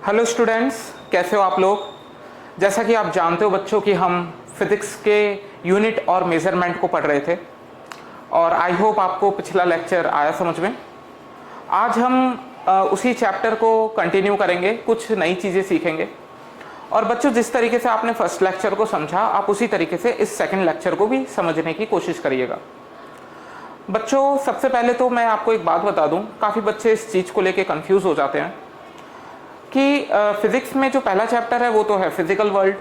Hello students, कैसे हो आप लोग। जैसा कि आप जानते हो बच्चों कि हम फिज़िक्स के यूनिट और मेज़रमेंट को पढ़ रहे थे और आई होप आपको पिछला लेक्चर आया समझ में। आज हम उसी चैप्टर को कंटिन्यू करेंगे, कुछ नई चीज़ें सीखेंगे। और बच्चों, जिस तरीके से आपने फर्स्ट लेक्चर को समझा, आप उसी तरीके से इस सेकंड लेक्चर को भी समझने की कोशिश करिएगा। बच्चों, सबसे पहले तो मैं आपको एक बात बता दूं, काफ़ी बच्चे इस चीज़ को लेके कंफ्यूज हो जाते हैं कि फिज़िक्स में जो पहला चैप्टर है वो तो है फिजिकल वर्ल्ड,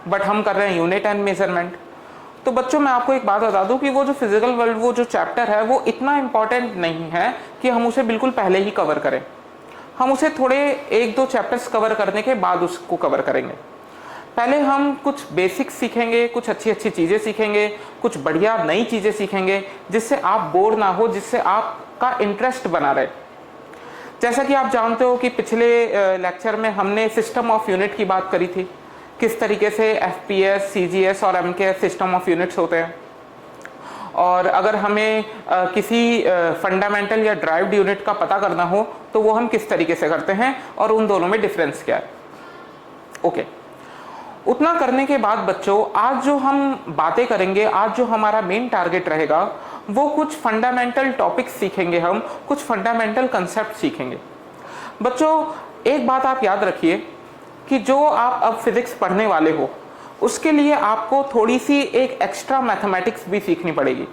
बट हम कर रहे हैं यूनिट एंड मेजरमेंट। तो बच्चों, मैं आपको एक बात बता दूं कि वो जो फिजिकल वर्ल्ड वो जो चैप्टर है वो इतना इम्पॉर्टेंट नहीं है कि हम उसे बिल्कुल पहले ही कवर करें। हम उसे थोड़े एक दो चैप्टर्स कवर करने के बाद उसको कवर करेंगे। पहले हम कुछ बेसिक्स सीखेंगे, कुछ अच्छी अच्छी चीज़ें सीखेंगे, कुछ बढ़िया नई चीज़ें सीखेंगे जिससे आप बोर ना हो, जिससे आपका इंटरेस्ट बना रहे। जैसा कि आप जानते हो कि पिछले लेक्चर में हमने सिस्टम ऑफ यूनिट की बात करी थी, किस तरीके से FPS, CGS और MKS सिस्टम ऑफ यूनिट्स होते हैं। और अगर हमें किसी फंडामेंटल या ड्राइव्ड यूनिट का पता करना हो तो वो हम किस तरीके से करते हैं और उन दोनों में डिफरेंस क्या है। ओके, उतना करने के बाद बच्चों, आज जो हम बातें करेंगे, आज जो हमारा मेन टारगेट रहेगा वो कुछ फंडामेंटल टॉपिक्स सीखेंगे, हम कुछ फंडामेंटल कंसेप्ट सीखेंगे। बच्चों, एक बात आप याद रखिए कि जो आप अब फिजिक्स पढ़ने वाले हो उसके लिए आपको थोड़ी सी एक एक्स्ट्रा मैथमेटिक्स भी सीखनी पड़ेगी।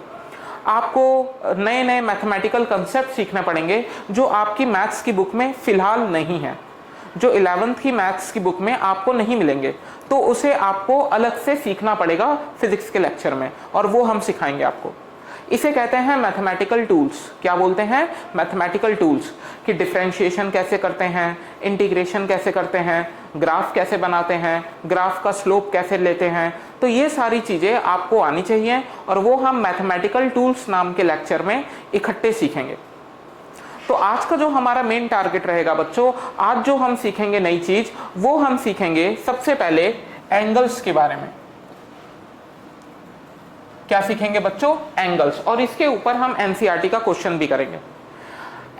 आपको नए नए मैथमेटिकल कंसेप्ट सीखने पड़ेंगे जो आपकी मैथ्स की बुक में फिलहाल नहीं है, जो 11th की मैथ्स की बुक में आपको नहीं मिलेंगे। तो उसे आपको अलग से सीखना पड़ेगा फिजिक्स के लेक्चर में, और वो हम सिखाएंगे आपको। इसे कहते हैं मैथमेटिकल टूल्स। क्या बोलते हैं? Mathematical tools. कि डिफरेंशिएशन कैसे करते हैं, इंटीग्रेशन कैसे करते हैं, ग्राफ कैसे बनाते हैं, ग्राफ का स्लोप कैसे लेते हैं। तो ये सारी चीज़ें आपको आनी चाहिए और वो हम मैथमेटिकल टूल्स नाम के लेक्चर में इकट्ठे सीखेंगे। तो आज का जो हमारा मेन टारगेट रहेगा बच्चों, आज जो हम सीखेंगे नई चीज़, वो हम सीखेंगे सबसे पहले एंगल्स के बारे में। क्या सीखेंगे बच्चों? एंगल्स। और इसके ऊपर हम NCERT का क्वेश्चन भी करेंगे।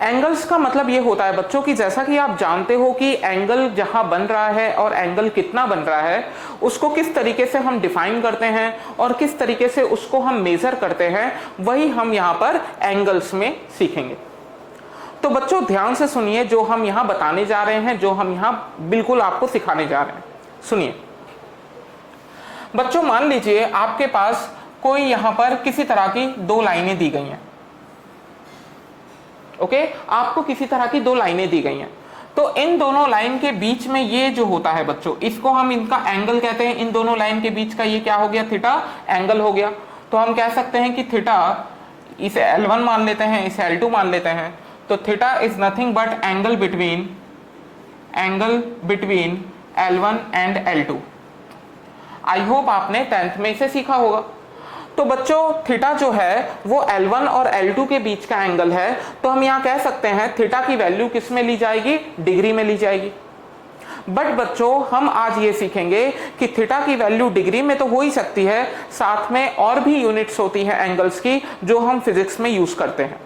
एंगल्स का मतलब ये होता है बच्चों कि जैसा कि आप जानते हो कि एंगल जहां बन रहा है और एंगल कितना बन रहा है, उसको किस तरीके से हम डिफाइन करते हैं और किस तरीके से उसको हम मेजर करते हैं, वही हम यहाँ पर एंगल्स में सीखेंगे। तो बच्चों, ध्यान से सुनिए जो हम यहाँ बताने जा रहे हैं, जो हम यहाँ बिल्कुल आपको सिखाने जा रहे हैं। सुनिए बच्चों, मान लीजिए आपके पास कोई यहाँ पर किसी तरह की दो लाइनें दी गई हैं। ओके, आपको किसी तरह की दो लाइनें दी गई हैं। तो इन दोनों लाइन के बीच में ये जो होता है बच्चों, इसको हम इनका एंगल कहते हैं। इन दोनों लाइन के बीच का ये क्या हो गया? थीटा एंगल हो गया। तो हम कह सकते हैं कि थीटा, इसे L1 मान लेते हैं, इसे L2 मान लेते हैं। तो theta is nothing but angle between L1 and L2। I hope आपने 10th में इसे सीखा होगा। तो बच्चों, थीटा जो है वो L1 और L2 के बीच का एंगल है। तो हम यहाँ कह सकते हैं थीटा की वैल्यू किस में ली जाएगी? डिग्री में ली जाएगी। बट बच्चों, हम आज ये सीखेंगे कि थीटा की वैल्यू डिग्री में तो हो ही सकती है, साथ में और भी यूनिट्स होती हैं एंगल्स की जो हम फिजिक्स में यूज करते हैं,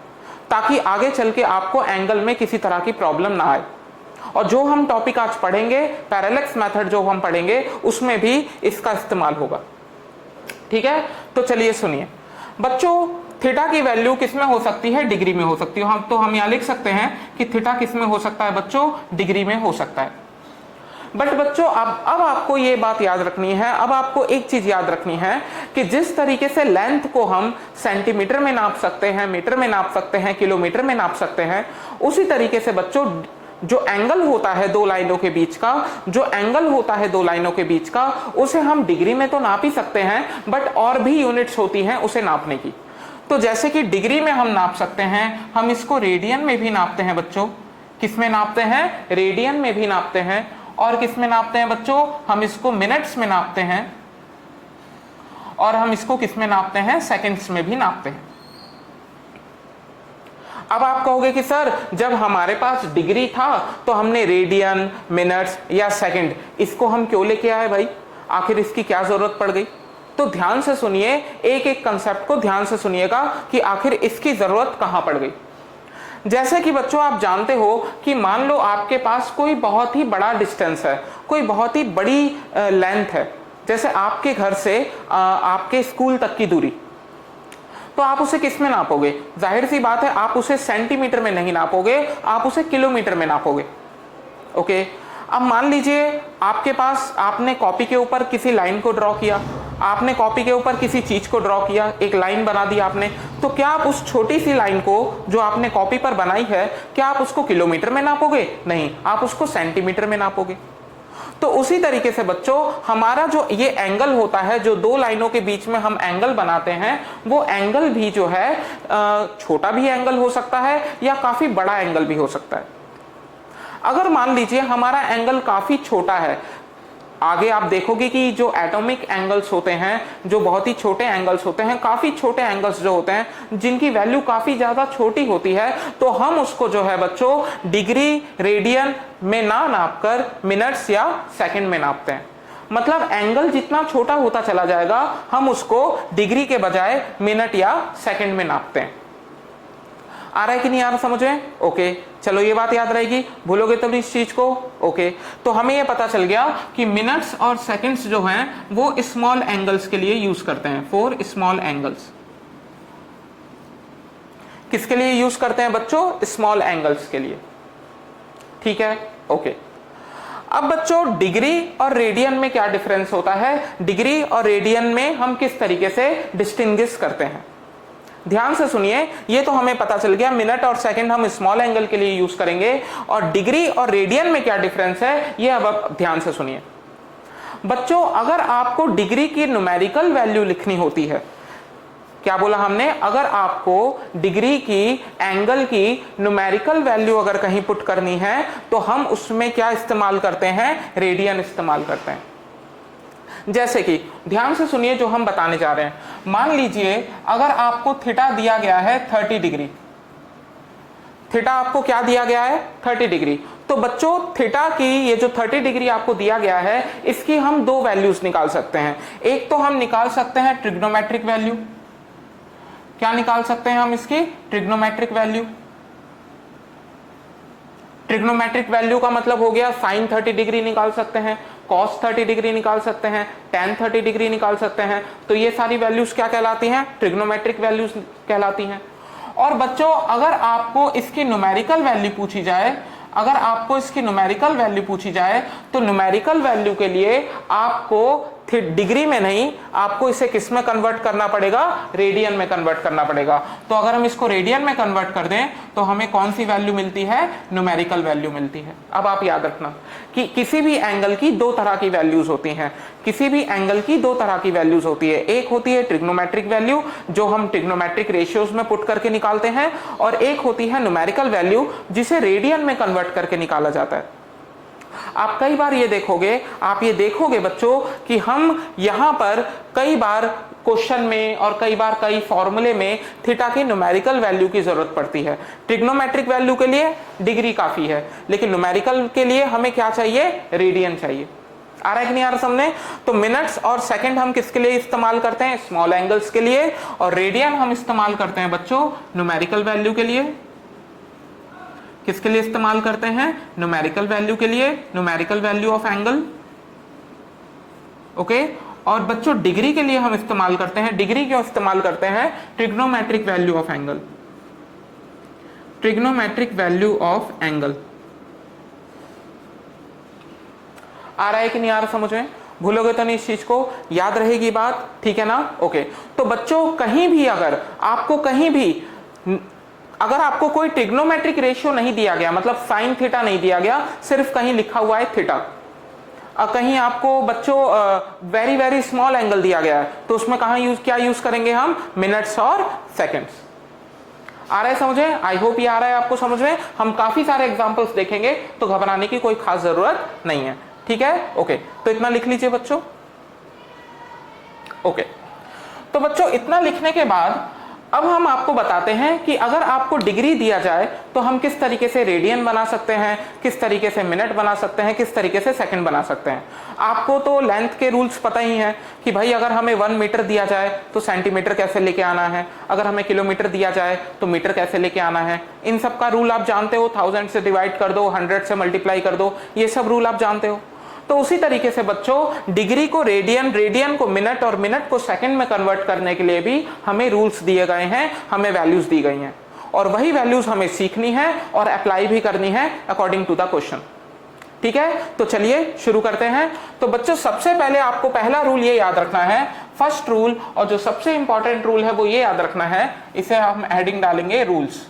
ताकि आगे चल के आपको एंगल में किसी तरह की प्रॉब्लम ना आए। और जो हम टॉपिक आज पढ़ेंगे, पैरेलक्स मेथड जो हम पढ़ेंगे, उसमें भी इसका इस्तेमाल होगा। ठीक है, तो चलिए सुनिए बच्चों, थीटा की वैल्यू किस में हो सकती है? डिग्री में हो सकती है। हम यहाँ लिख सकते हैं कि थीटा किस में हो सकता है बच्चों? डिग्री में हो सकता है। बट बच्चों, अब आपको ये बात याद रखनी है, अब आपको एक चीज याद रखनी है कि जिस तरीके से लेंथ को हम सेंटीमीटर में नाप सकते हैं, मीटर में नाप सकते हैं, किलोमीटर में नाप सकते हैं, उसी तरीके से बच्चों जो एंगल होता है दो लाइनों के बीच का, उसे हम डिग्री में तो नाप ही सकते हैं, बट और भी यूनिट्स होती हैं उसे नापने की। तो जैसे कि डिग्री में हम नाप सकते हैं, हम इसको रेडियन में भी नापते हैं बच्चों। किस में नापते हैं? रेडियन में भी नापते हैं। और किस में नापते हैं बच्चों? हम इसको मिनट्स में नापते हैं। और हम इसको किस में नापते हैं? सेकंड्स में भी नापते हैं। अब आप कहोगे कि सर, जब हमारे पास डिग्री था तो हमने रेडियन, मिनट्स या सेकंड, इसको हम क्यों लेके आए भाई? आखिर इसकी क्या जरूरत पड़ गई? तो ध्यान से सुनिए, एक एक कंसेप्ट को ध्यान से सुनिएगा कि आखिर इसकी जरूरत कहां पड़ गई। जैसे कि बच्चों आप जानते हो कि मान लो आपके पास कोई बहुत ही बड़ा डिस्टेंस है, कोई बहुत ही बड़ी लेंथ है, जैसे आपके घर से आपके स्कूल तक की दूरी, तो आप उसे किस में नापोगे? जाहिर सी बात है आप उसे सेंटीमीटर में नहीं नापोगे, आप उसे किलोमीटर में नापोगे। ओके, अब मान लीजिए आपके पास, आपने कॉपी के ऊपर किसी लाइन को ड्रॉ किया, आपने कॉपी के ऊपर किसी चीज को ड्रॉ किया, एक लाइन बना दी आपने, तो क्या आप उस छोटी सी लाइन को जो आपने कॉपी पर बनाई है, क्या आप उसको किलोमीटर में नापोगे? नहीं, आप उसको सेंटीमीटर में नापोगे। तो उसी तरीके से बच्चों हमारा जो ये एंगल होता है, जो दो लाइनों के बीच में हम एंगल बनाते हैं, वो एंगल भी जो है छोटा भी एंगल हो सकता है या काफी बड़ा एंगल भी हो सकता है। अगर मान लीजिए हमारा एंगल काफी छोटा है, आगे आप देखोगे कि जो एटॉमिक एंगल्स होते हैं, जो बहुत ही छोटे एंगल्स होते हैं, काफी छोटे एंगल्स जो होते हैं जिनकी वैल्यू काफी ज्यादा छोटी होती है, तो हम उसको जो है बच्चों डिग्री रेडियन में ना नापकर मिनट्स या सेकंड में नापते हैं। मतलब एंगल जितना छोटा होता चला जाएगा, हम उसको डिग्री के बजाय मिनट या सेकंड में नापते हैं। आ रहा है कि नहीं आ रहा समझ में? ओके, चलो ये बात याद रहेगी, भूलोगे तो इस चीज को। ओके, तो हमें ये पता चल गया कि मिनट्स और सेकंड्स जो हैं वो स्मॉल एंगल्स के लिए यूज करते हैं, फॉर स्मॉल एंगल्स। किसके लिए यूज करते हैं बच्चों? स्मॉल एंगल्स के लिए। ठीक है, ओके। अब बच्चों डिग्री और रेडियन में क्या डिफरेंस होता है? डिग्री और रेडियन में हम किस तरीके से डिस्टिंग्विश करते हैं? ध्यान से सुनिए, ये तो हमें पता चल गया मिनट और सेकंड हम स्मॉल एंगल के लिए यूज करेंगे, और डिग्री और रेडियन में क्या डिफरेंस है ये अब आप ध्यान से सुनिए। बच्चों अगर आपको डिग्री की न्यूमेरिकल वैल्यू लिखनी होती है, क्या बोला हमने? अगर आपको डिग्री की, एंगल की न्यूमेरिकल वैल्यू अगर कहीं पुट करनी है तो हम उसमें क्या इस्तेमाल करते हैं? रेडियन इस्तेमाल करते हैं। जैसे कि ध्यान से सुनिए जो हम बताने जा रहे हैं। मान लीजिए अगर आपको थीटा दिया गया है 30 डिग्री, थीटा आपको क्या दिया गया है? 30 डिग्री। तो बच्चों थीटा की ये जो 30 डिग्री आपको दिया गया है, इसकी हम दो वैल्यूज निकाल सकते हैं। एक तो हम निकाल सकते हैं ट्रिग्नोमेट्रिक वैल्यू। क्या निकाल सकते हैं हम इसकी? Trigonometric value. ट्रिग्नोमेट्रिक वैल्यू का मतलब हो गया साइन 30 डिग्री निकाल सकते हैं, कॉस 30 डिग्री निकाल सकते हैं, टेन 30 डिग्री निकाल सकते हैं। तो ये सारी वैल्यूज क्या कहलाती हैं? ट्रिग्नोमेट्रिक वैल्यूज कहलाती हैं। और बच्चों अगर आपको इसकी न्यूमेरिकल वैल्यू पूछी जाए, अगर आपको इसकी न्यूमेरिकल वैल्यू पूछी जाए तो न्यूमेरिकल वैल्यू के लिए आपको डिग्री में नहीं, आपको इसे किस में कन्वर्ट करना पड़ेगा? रेडियन में कन्वर्ट करना पड़ेगा। तो अगर हम इसको रेडियन में कन्वर्ट कर दें तो हमें कौन सी वैल्यू मिलती है? न्यूमेरिकल वैल्यू मिलती है। अब आप याद रखना कि किसी भी एंगल की दो तरह की वैल्यूज होती हैं, किसी भी एंगल की दो तरह की वैल्यूज होती है। एक होती है ट्रिग्नोमेट्रिक वैल्यू जो हम ट्रिग्नोमेट्रिक रेशियोज में पुट करके निकालते हैं, और एक होती है न्यूमेरिकल वैल्यू जिसे रेडियन में कन्वर्ट करके निकाला जाता है। आप कई बार ये देखोगे, आप ये देखोगे बच्चों कि हम यहां पर कई बार क्वेश्चन में और कई बार कई फॉर्मूले में थीटा की न्यूमेरिकल वैल्यू की जरूरत पड़ती है। ट्रिग्नोमेट्रिक वैल्यू के लिए डिग्री काफी है, लेकिन न्यूमेरिकल के लिए हमें क्या चाहिए? रेडियन चाहिए। आ रहा है कि नहीं आ रहा सामने? तो मिनट्स और सेकंड हम किसके लिए इस्तेमाल करते हैं? स्मॉल एंगल्स के लिए। और रेडियन हम इस्तेमाल करते हैं बच्चों न्यूमेरिकल वैल्यू के लिए। किसके लिए इस्तेमाल करते हैं? न्यूमेरिकल वैल्यू के लिए, numerical value of angle. Okay, और बच्चों डिग्री के लिए हम इस्तेमाल करते हैं, डिग्री क्यों इस्तेमाल करते हैं? Trigonometric value of angle. Trigonometric value of angle. आ रहा है कि नहीं आ रहा समझ में? भूलोगे तो नहीं इस चीज को, याद रहेगी बात, ठीक है ना? ओके, तो बच्चों कहीं भी अगर आपको अगर आपको कोई ट्रिग्नोमेट्रिक रेशियो नहीं दिया गया, मतलब साइन थीटा नहीं दिया गया, सिर्फ कहीं लिखा हुआ है थीटा, कहीं आपको बच्चों वेरी वेरी स्मॉल एंगल दिया गया है, तो उसमें क्या यूज करेंगे हम? मिनट्स और सेकंड्स। आ रहा है समझे? आई होप ये आ रहा है आपको समझ में। हम काफी सारे एग्जांपल्स देखेंगे तो घबराने की कोई खास जरूरत नहीं है, ठीक है? ओके, तो इतना लिख लीजिए बच्चों। ओके, तो बच्चों इतना लिखने के बाद अब हम आपको बताते हैं कि अगर आपको डिग्री दिया जाए तो हम किस तरीके से रेडियन बना सकते हैं, किस तरीके से मिनट बना सकते हैं, किस तरीके से सेकंड बना सकते हैं। आपको तो लेंथ के रूल्स पता ही हैं कि भाई अगर हमें 1 मीटर दिया जाए तो सेंटीमीटर कैसे लेके आना है, अगर हमें किलोमीटर दिया जाए तो मीटर कैसे लेके आना है। इन सब का रूल आप जानते हो, 1000 से डिवाइड कर दो, 100 से मल्टीप्लाई कर दो, ये सब रूल आप जानते हो। तो उसी तरीके से बच्चों डिग्री को रेडियन, रेडियन को मिनट और मिनट को सेकंड में कन्वर्ट करने के लिए भी हमें रूल्स दिए गए हैं, हमें वैल्यूज दी गई हैं और वही वैल्यूज हमें सीखनी है और अप्लाई भी करनी है अकॉर्डिंग टू द क्वेश्चन। ठीक है, तो चलिए शुरू करते हैं। तो बच्चों सबसे पहले आपको पहला रूल ये याद रखना है, फर्स्ट रूल, और जो सबसे इंपॉर्टेंट रूल है वो ये याद रखना है, इसे हम हेडिंग डालेंगे रूल्स।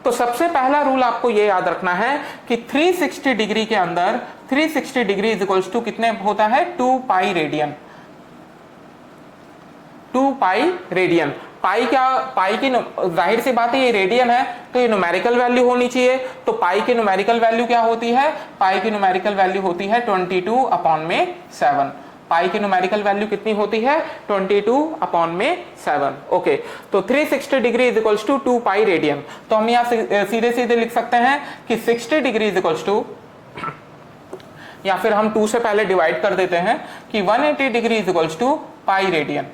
तो सबसे पहला रूल आपको ये याद रखना है कि 360 डिग्री के अंदर 360 डिग्री इज इक्वल्स टू कितने होता है, 2 पाई रेडियन। 2 पाई रेडियन, पाई क्या, पाई की जाहिर सी बात है ये रेडियन है तो ये न्यूमेरिकल वैल्यू होनी चाहिए। तो पाई की न्यूमेरिकल वैल्यू क्या होती है, पाई की न्यूमेरिकल वैल्यू होती है 22/7। पाई की न्यूमेरिकल वैल्यू कितनी होती है, 22/7। ओके, तो 360 degree is equals to 2 pi radian. तो हम यहाँ सीधे सीधे लिख सकते हैं कि 60 डिग्री इज इक्वल्स टू, या फिर हम 2 से पहले डिवाइड कर देते हैं कि 180 degree is equals to pi radian.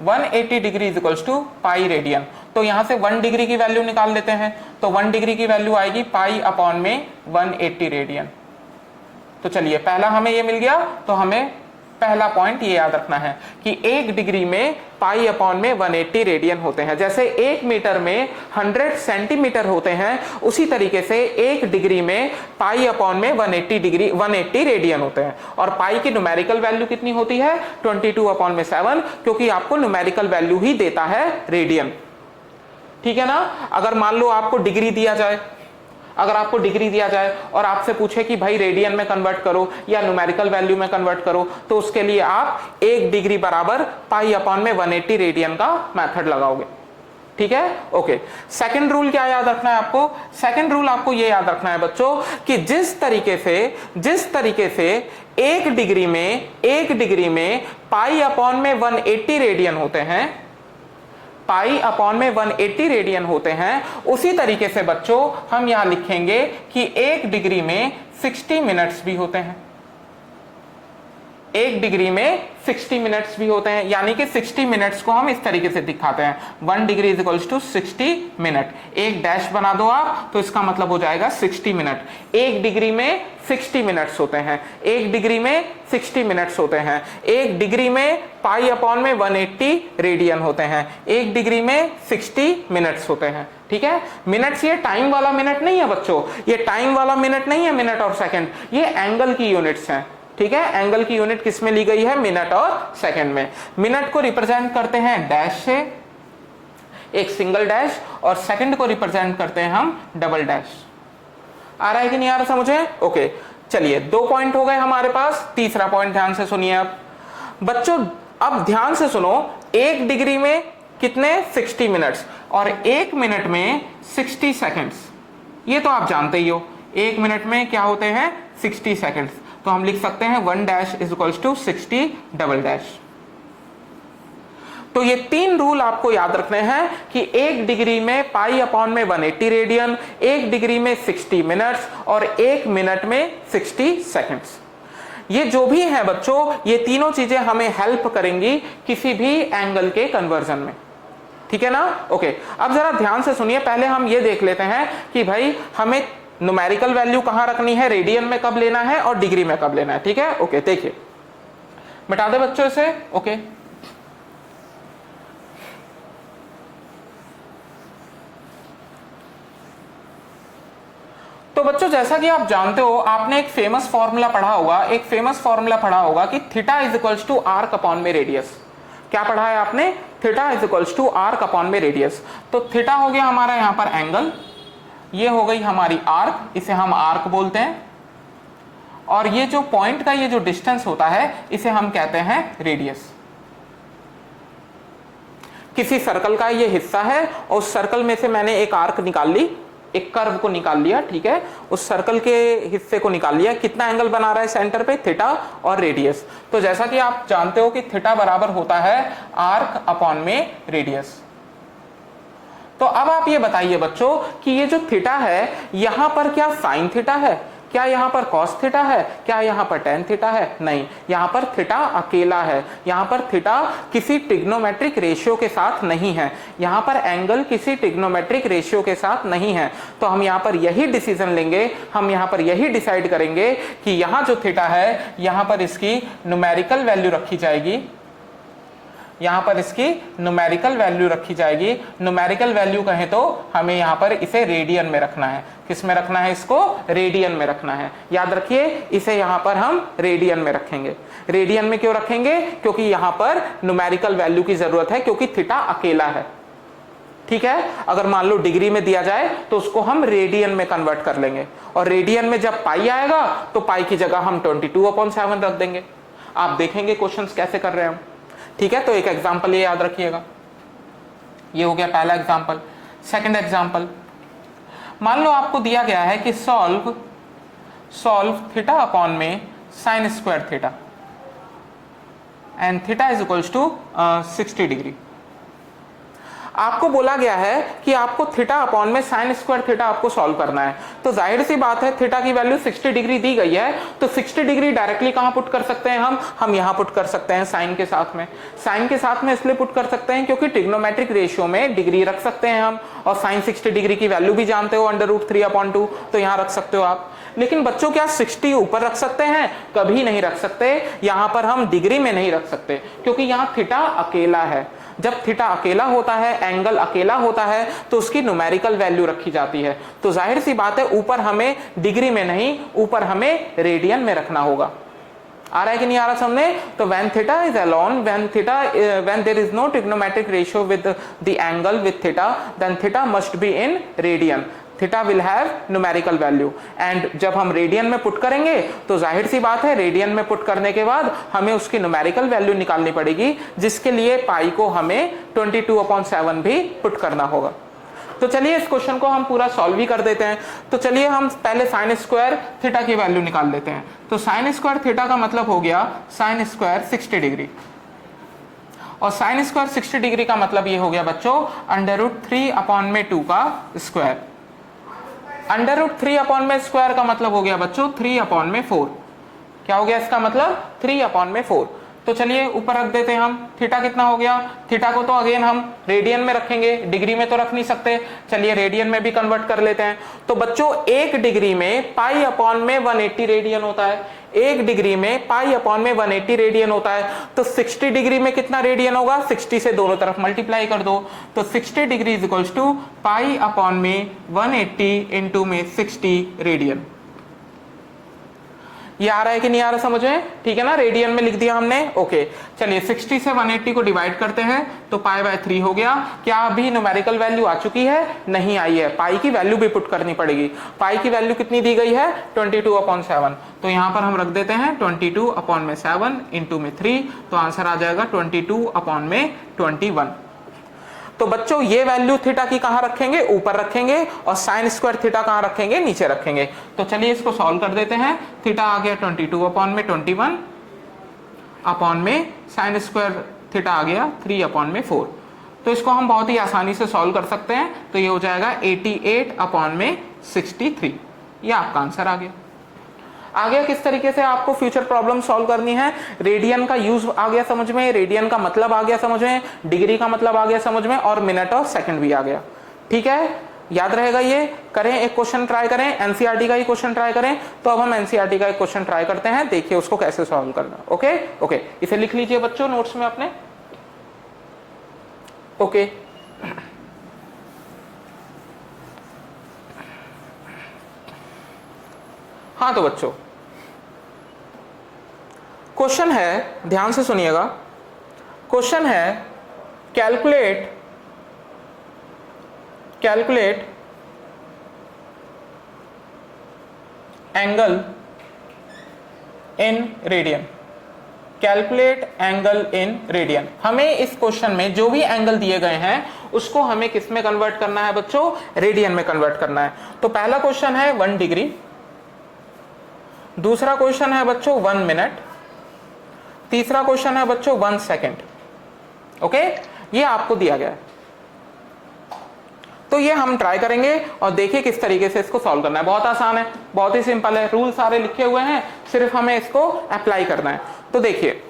180 degree is equals to pi radian. तो यहां से 1 डिग्री की वैल्यू निकाल लेते हैं, तो 1 डिग्री की वैल्यू आएगी पाई अपॉन में 180 रेडियन। तो चलिए पहला हमें ये मिल गया, तो हमें पहला पॉइंट ये याद रखना है कि 1 डिग्री में पाई अपॉन में 180 रेडियन होते हैं। जैसे 1 मीटर में 100 सेंटीमीटर होते हैं, उसी तरीके से 1 डिग्री में पाई अपॉन में 180 रेडियन होते हैं। और पाई की न्यूमेरिकल वैल्यू कितनी होती है, 22/7, क्योंकि आपको न्यूमेरिकल वैल्यू ही देता है रेडियन। ठीक है ना। अगर मान लो आपको डिग्री दिया जाए, अगर आपको डिग्री दिया जाए और आपसे पूछे कि भाई रेडियन में कन्वर्ट करो या न्यूमेरिकल वैल्यू में कन्वर्ट करो, तो उसके लिए आप 1 डिग्री बराबर पाई अपॉन में 180 रेडियन का मेथड लगाओगे। ठीक है, ओके। सेकंड रूल क्या याद रखना है आपको, सेकंड रूल आपको ये याद रखना है बच्चों कि जिस तरीके से 1 डिग्री में पाई अपॉन में 180 रेडियन होते हैं, पाई अपॉन में 180 रेडियन होते हैं, उसी तरीके से बच्चों हम यहां लिखेंगे कि 1 डिग्री में 60 मिनट्स भी होते हैं। 1 डिग्री में 60 मिनट्स भी होते हैं, यानी कि 60 मिनट्स को हम इस तरीके से दिखाते हैं, 1 degree is equals to 60 minute. एक डैश बना दो आप, तो इसका मतलब हो जाएगा 60 मिनट। 1 डिग्री में 60 मिनट्स होते हैं, 1 डिग्री में 60 मिनट्स होते हैं। 1 डिग्री में पाई अपॉन में 180 रेडियन होते हैं, 1 डिग्री में 60 मिनट्स होते हैं। ठीक है, मिनट्स ये टाइम वाला मिनट नहीं है बच्चों, ये टाइम वाला मिनट नहीं है, मिनट और सेकंड, ये एंगल की यूनिट्स हैं। ठीक है, एंगल की यूनिट किस में ली गई है, मिनट और सेकंड में। मिनट को रिप्रेजेंट करते हैं डैश से, एक सिंगल डैश, और सेकंड को रिप्रेजेंट करते हैं हम डबल डैश। आ रहा है कि नहीं आ रहा समझ में? ओके, चलिए 2 पॉइंट हो गए हमारे पास। तीसरा पॉइंट ध्यान से सुनिए अब बच्चों, अब ध्यान से सुनो। 1 डिग्री में कितने, 60 मिनट्स, और 1 मिनट में 60 सेकंड्स। ये तो आप जानते ही हो, 1 मिनट में क्या होते हैं, 60 सेकंड्स। तो हम लिख सकते हैं 1 dash is equals to 60 double dash. तो ये 3 रूल आपको याद रखने हैं कि 1 डिग्री में पाई अपॉन में 180 रेडियन, 1 डिग्री में 60 मिनट्स, और 1 मिनट में 60 सेकंड्स। ये जो भी है बच्चों, ये तीनों चीजें हमें हेल्प करेंगी किसी भी एंगल के कन्वर्जन में। ठीक है ना, ओके। अब जरा ध्यान से सुनिए, पहले हम ये देख लेते हैं कि भाई हमें न्यूमेरिकल वैल्यू कहां रखनी है, रेडियन में कब लेना है और डिग्री में कब लेना है। ठीक है, ओके। देखिए, मिटा दे बच्चों इसे, ओके। तो बच्चों जैसा कि आप जानते हो, आपने एक फेमस फॉर्मूला पढ़ा होगा कि theta is equals to arc upon में रेडियस। क्या पढ़ा है आपने, theta is equals to arc upon में रेडियस। तो थीटा हो गया हमारा यहां पर एंगल, ये हो गई हमारी आर्क, इसे हम आर्क बोलते हैं, और ये जो पॉइंट का ये जो डिस्टेंस होता है इसे हम कहते हैं रेडियस। किसी सर्कल का ये हिस्सा है और उस सर्कल में से मैंने एक आर्क निकाल ली, एक कर्व को निकाल लिया, ठीक है, उस सर्कल के हिस्से को निकाल लिया, कितना एंगल बना रहा है सेंटर पे, थीटा और रेडियस। तो जैसा कि आप जानते हो कि थीटा बराबर होता है आर्क अपॉन में रेडियस। तो अब आप ये बताइए बच्चों कि ये जो थीटा है यहां पर क्या साइन थीटा है, क्या यहां पर कॉस थीटा है, क्या यहां पर टेन थीटा है? नहीं, यहां पर थीटा अकेला है। यहां पर थीटा किसी ट्रिग्नोमेट्रिक रेशियो के साथ नहीं है, यहां पर एंगल किसी ट्रिग्नोमेट्रिक रेशियो के साथ नहीं है। तो हम यहां पर यही डिसीजन लेंगे, हम यहां पर यही डिसाइड करेंगे कि यहां जो थीटा है यहां पर इसकी न्यूमेरिकल वैल्यू रखी जाएगी, यहां पर इसकी न्यूमेरिकल वैल्यू रखी जाएगी। न्यूमेरिकल वैल्यू कहें तो हमें यहां पर इसे रेडियन में रखना है। किस में रखना है? इसको रेडियन में रखना है। याद रखिए इसे यहां पर हम रेडियन में रखेंगे। रेडियन में क्यों रखेंगे? क्योंकि यहां पर न्यूमेरिकल वैल्यू की जरूरत है, क्योंकि थीटा अकेला है, ठीक है। अगर मान लो डिग्री में दिया जाए तो उसको हम रेडियन में कन्वर्ट कर लेंगे, और रेडियन में जब पाई आएगा तो पाई की जगह हम 22/7 रख देंगे। आप देखेंगे क्वेश्चंस कैसे कर रहे हैं हम, ठीक है। तो एक एग्जांपल ये याद रखिएगा, ये हो गया पहला एग्जांपल। सेकंड एग्जांपल, मान लो आपको दिया गया है कि सॉल्व थीटा अपॉन में sine square theta and theta is equals to 60 degree. आपको बोला गया है कि आपको थीटा अपॉन में साइन स्क्वायर थीटा आपको सॉल्व करना है। तो जाहिर सी बात है थीटा की वैल्यू 60 डिग्री दी गई है, तो 60 डिग्री डायरेक्टली कहां पुट कर सकते हैं हम यहां पुट कर सकते हैं साइन के साथ में। साइन के साथ में इसलिए पुट कर सकते हैं क्योंकि ट्रिग्नोमेट्रिक रेशियो में डिग्री रख सकते हैं हम, और साइन 60 डिग्री की वैल्यू भी जानते हो √3/2, तो यहां रख सकते हो आप। लेकिन बच्चों क्या 60 ऊपर रख सकते हैं? कभी नहीं रख सकते। यहां पर हम डिग्री में नहीं रख सकते क्योंकि यहां थीटा अकेला है। जब थीटा अकेला होता है, एंगल अकेला होता है, तो उसकी न्यूमेरिकल वैल्यू रखी जाती है। तो जाहिर सी बात है ऊपर हमें डिग्री में नहीं, ऊपर हमें रेडियन में रखना होगा। आ रहा है कि नहीं आ रहा समझने? तो when theta is alone, when there is no trigonometric ratio with the angle with theta, then theta must be in radian. Theta will have numerical value, and जब हम रेडियन में पुट करेंगे तो जाहिर सी बात है रेडियन में पुट करने के बाद हमें उसकी न्यूमेरिकल वैल्यू निकालनी पड़ेगी, जिसके लिए पाई को हमें 22/7 भी पुट करना होगा। तो चलिए इस क्वेश्चन को हम पूरा सॉल्व ही कर देते हैं। तो चलिए हम पहले साइन स्क्वायर थीटा की वैल्यू निकाल लेते हैं। तो साइन स्क्वायर थीटा का मतलब हो गया साइन स्क्वायर 60 डिग्री, और साइन स्क्वायर 60 डिग्री का मतलब ये हो गया बच्चों √3/2 का स्क्वायर। √3/4 का मतलब हो गया बच्चों 3/4। क्या हो गया इसका मतलब? 3/4। तो चलिए ऊपर रख देते हैं हम। थीटा कितना हो गया? थीटा को तो अगेन हम रेडियन में रखेंगे, डिग्री में तो रख नहीं सकते। चलिए रेडियन में भी कन्वर्ट कर लेते हैं। तो बच्चों एक डिग्री में π/180 रेडियन होता है। एक डिग्री में π/180 रेडियन होता है। तो 60 डिग्री में कितना रेडियन होगा? 60 से दोनों तरफ मल्टीप्लाई कर दो। तो 60 degree is equals to π/180 into में 60 रेडियन। ये आ रहा है कि नहीं आ रहा समझ में? ठीक है ना, रेडियन में लिख दिया हमने। ओके चलिए 60 से 180 को डिवाइड करते हैं तो π/3 हो गया। क्या अभी न्यूमेरिकल वैल्यू आ चुकी है? नहीं आई है, पाई की वैल्यू भी पुट करनी पड़ेगी। पाई की वैल्यू कितनी दी गई है? 22/7। तो यहां पर हम रख देते हैं 22/7 इंटू में 3, तो आंसर आ जाएगा 22/21। तो बच्चों ये वैल्यू थीटा की कहां रखेंगे? ऊपर रखेंगे, और साइन स्क्वायर थीटा कहां रखेंगे? नीचे रखेंगे। तो चलिए इसको सॉल्व कर देते हैं। थीटा आ गया 22/21 अपॉन में साइन स्क्वायर थीटा आ गया 3/4। तो इसको हम बहुत ही आसानी से सॉल्व कर सकते हैं। तो ये हो जाएगा 88/63। ये आपका आंसर आ गया। किस तरीके से आपको फ्यूचर प्रॉब्लम सॉल्व करनी है। रेडियन का यूज आ गया समझ में, रेडियन का मतलब आ गया समझ में, डिग्री का मतलब आ गया समझ में, और मिनट और सेकंड भी आ गया। ठीक है, याद रहेगा ये। करें एक क्वेश्चन ट्राई करें, एनसीईआरटी का ही क्वेश्चन ट्राई करें। तो अब हम एनसीईआरटी का एक क्वेश्चन ट्राई करते हैं, देखिए उसको कैसे सॉल्व करना। ओके, इसे लिख लीजिए बच्चों नोट्स में अपने। ओके हाँ, तो बच्चों क्वेश्चन है, ध्यान से सुनिएगा। क्वेश्चन है calculate angle in radian. Calculate angle in radian. हमें इस क्वेश्चन में जो भी एंगल दिए गए हैं उसको हमें किस में कन्वर्ट करना है बच्चों, रेडियन में कन्वर्ट करना है। तो पहला क्वेश्चन है 1 डिग्री, दूसरा क्वेश्चन है बच्चों 1 मिनट, तीसरा क्वेश्चन है बच्चों 1 सेकेंड। ओके, ये आपको दिया गया है। तो ये हम ट्राई करेंगे और देखिए किस तरीके से इसको सॉल्व करना है। बहुत आसान है, बहुत ही सिंपल है, रूल सारे लिखे हुए हैं, सिर्फ हमें इसको अप्लाई करना है। तो देखिए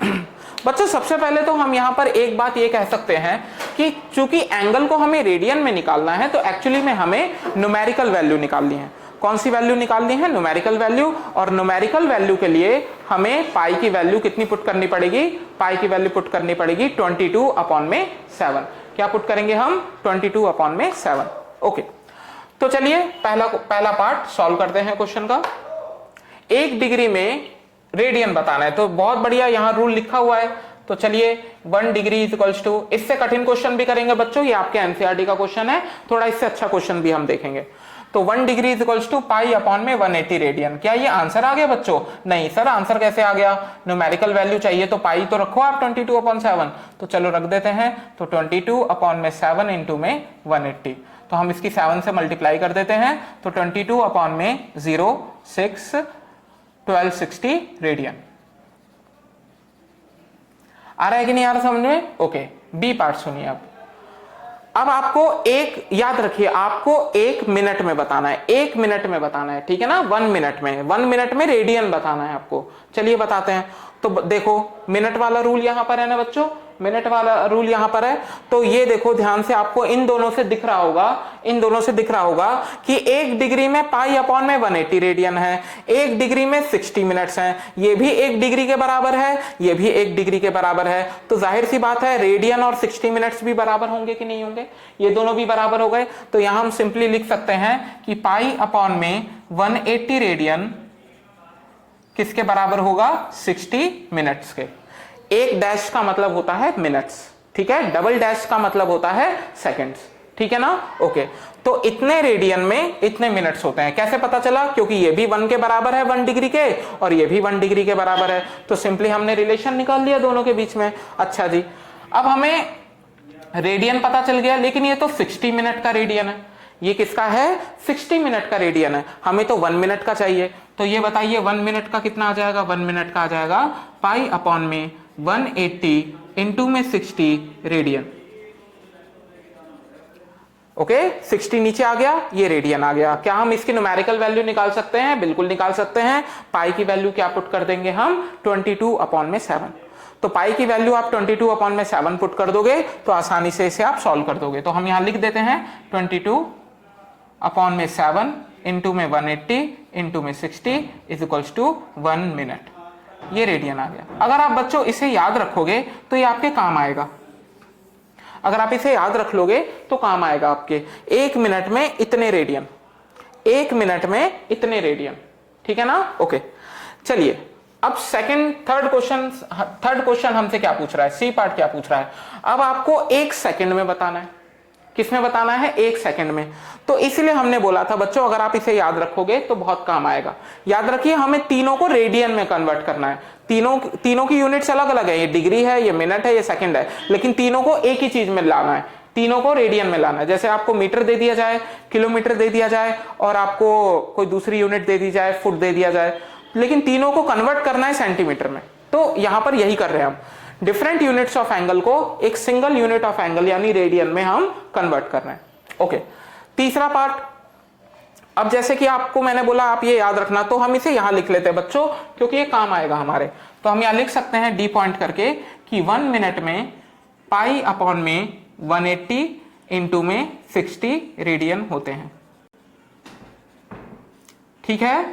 बच्चों, सबसे पहले तो हम यहाँ पर एक बात ये कह सकते हैं कि चूंकि एंगल को हमें रेडियन में निकालना है तो एक्चुअली में हमें न्यूमेरिकल वैल्यू निकालनी है। कौन सी वैल्यू निकालनी है, न्यूमेरिकल वैल्यू। और न्यूमेरिकल वैल्यू के लिए हमें पाई की वैल्यू कितनी पुट करनी पड़ेगी, पाई की वैल्यू पुट करनी पड़ेगी 22/7। क्या पुट करेंगे हम, 22/7। ओके, तो चलिए पहला पार्ट सॉल्व करते हैं क्वेश्चन का। 1 डिग्री में रेडियन बताना है, तो बहुत बढ़िया यहां रूल लिखा हुआ है। तो चलिए 1 डिग्री इज इक्वल्स टू, इससे कठिन क्वेश्चन भी करेंगे बच्चों, ये आपके एनसीईआरटी का क्वेश्चन है, थोड़ा इससे अच्छा क्वेश्चन भी हम देखेंगे। तो 1 डिग्री इज इक्वल्स टू पाई/180 रेडियन। क्या ये आंसर आ गया बच्चों? नहीं सर, आंसर कैसे आ गया, न्यूमेरिकल वैल्यू चाहिए तो पाई तो रखो आप 22/7। तो चलो रख देते हैं, तो 22/7 इंटू में 180, तो हम इसकी 7 से मल्टीप्लाई कर देते हैं, तो 22/0 1260 रेडियन। आ रहा है कि नहीं आ रहा समझ में? ओके, बी पार्ट सुनिए। अब आपको एक याद रखिए, आपको 1 मिनट में बताना है, 1 मिनट में बताना है, ठीक है ना, 1 मिनट में, 1 मिनट में रेडियन बताना है आपको। चलिए बताते हैं। तो देखो मिनट वाला रूल यहां पर है ना बच्चों, मिनट वाला रूल यहां पर है। तो ये देखो ध्यान से, आपको इन दोनों से दिख रहा होगा, इन दोनों से दिख रहा होगा कि 1 डिग्री में पाई/180 रेडियन है, 1 डिग्री में 60 मिनट्स हैं, ये भी 1 डिग्री के बराबर है, ये भी 1 डिग्री के बराबर है। तो जाहिर सी बात है रेडियन और 60 मिनट्स भी बराबर होंगे कि नहीं होंगे, ये दोनों भी बराबर हो गए। तो यहां हम सिंपली लिख सकते हैं कि पाई/180 रेडियन किसके बराबर होगा, 60 मिनट्स के। एक डैश का मतलब होता है मिनट्स, ठीक है, डबल डैश का मतलब होता है सेकंड्स, ठीक है ना। ओके, तो इतने रेडियन में इतने मिनट्स होते हैं। कैसे पता चला, क्योंकि ये भी 1 के बराबर है 1 डिग्री के, और ये भी 1 डिग्री के बराबर है, तो सिंपली हमने रिलेशन निकाल लिया दोनों के बीच में। अच्छा जी, अब हमें रेडियन पता चल गया, लेकिन ये तो 60 मिनट का रेडियन है, ये किसका है, 60 मिनट का रेडियन है, हमें तो 1 मिनट का चाहिए। तो ये बताइए 1 मिनट का कितना आ जाएगा, 1 मिनट का आ जाएगा पाई/180 इंटू में 60 रेडियन। ओके, 60 नीचे आ गया, ये रेडियन आ गया। क्या हम इसकी न्यूमेरिकल वैल्यू निकाल सकते हैं? बिल्कुल निकाल सकते हैं। पाई की वैल्यू क्या पुट कर देंगे हम, 22/7। तो पाई की वैल्यू आप 22/7 पुट कर दोगे तो आसानी से इसे आप सॉल्व कर दोगे। तो हम यहां लिख देते हैं 22/7 इंटू में 180 इंटू में 60 इज इक्वल्स टू 1 मिनट। ये रेडियन आ गया। अगर आप बच्चों इसे याद रखोगे तो ये आपके काम आएगा, अगर आप इसे याद रख लोगे तो काम आएगा आपके। 1 मिनट में इतने रेडियन, 1 मिनट में इतने रेडियन, ठीक है ना। ओके, चलिए अब थर्ड क्वेश्चन हमसे क्या पूछ रहा है, सी पार्ट क्या पूछ रहा है। अब आपको 1 सेकंड में बताना है। किसमें बताना है, 1 सेकंड में। तो इसलिए हमने बोला था बच्चों, अगर आप इसे याद रखोगे तो बहुत काम आएगा। याद रखिए, हमें तीनों को रेडियन में कन्वर्ट करना है। तीनों की यूनिट्स अलग अलग है, ये डिग्री है, ये मिनट है, ये सेकंड है, लेकिन तीनों को एक ही चीज में लाना है, तीनों को रेडियन में लाना है। जैसे आपको मीटर दे दिया जाए, किलोमीटर दे दिया जाए, और आपको कोई दूसरी यूनिट दे दी जाए, फुट दे दिया जाए, लेकिन तीनों को कन्वर्ट करना है सेंटीमीटर में। तो यहां पर यही कर रहे हैं हम, डिफरेंट यूनिट्स ऑफ एंगल को एक सिंगल यूनिट ऑफ एंगल यानी रेडियन में हम कन्वर्ट कर रहे हैं। ओके, तीसरा पार्ट, अब जैसे कि आपको मैंने बोला आप ये याद रखना, तो हम इसे यहां लिख लेते हैं बच्चों, क्योंकि ये काम आएगा हमारे। तो हम यहां लिख सकते हैं डी पॉइंट करके कि 1 मिनट में पाई/180 इंटू में 60 रेडियन होते हैं, ठीक है,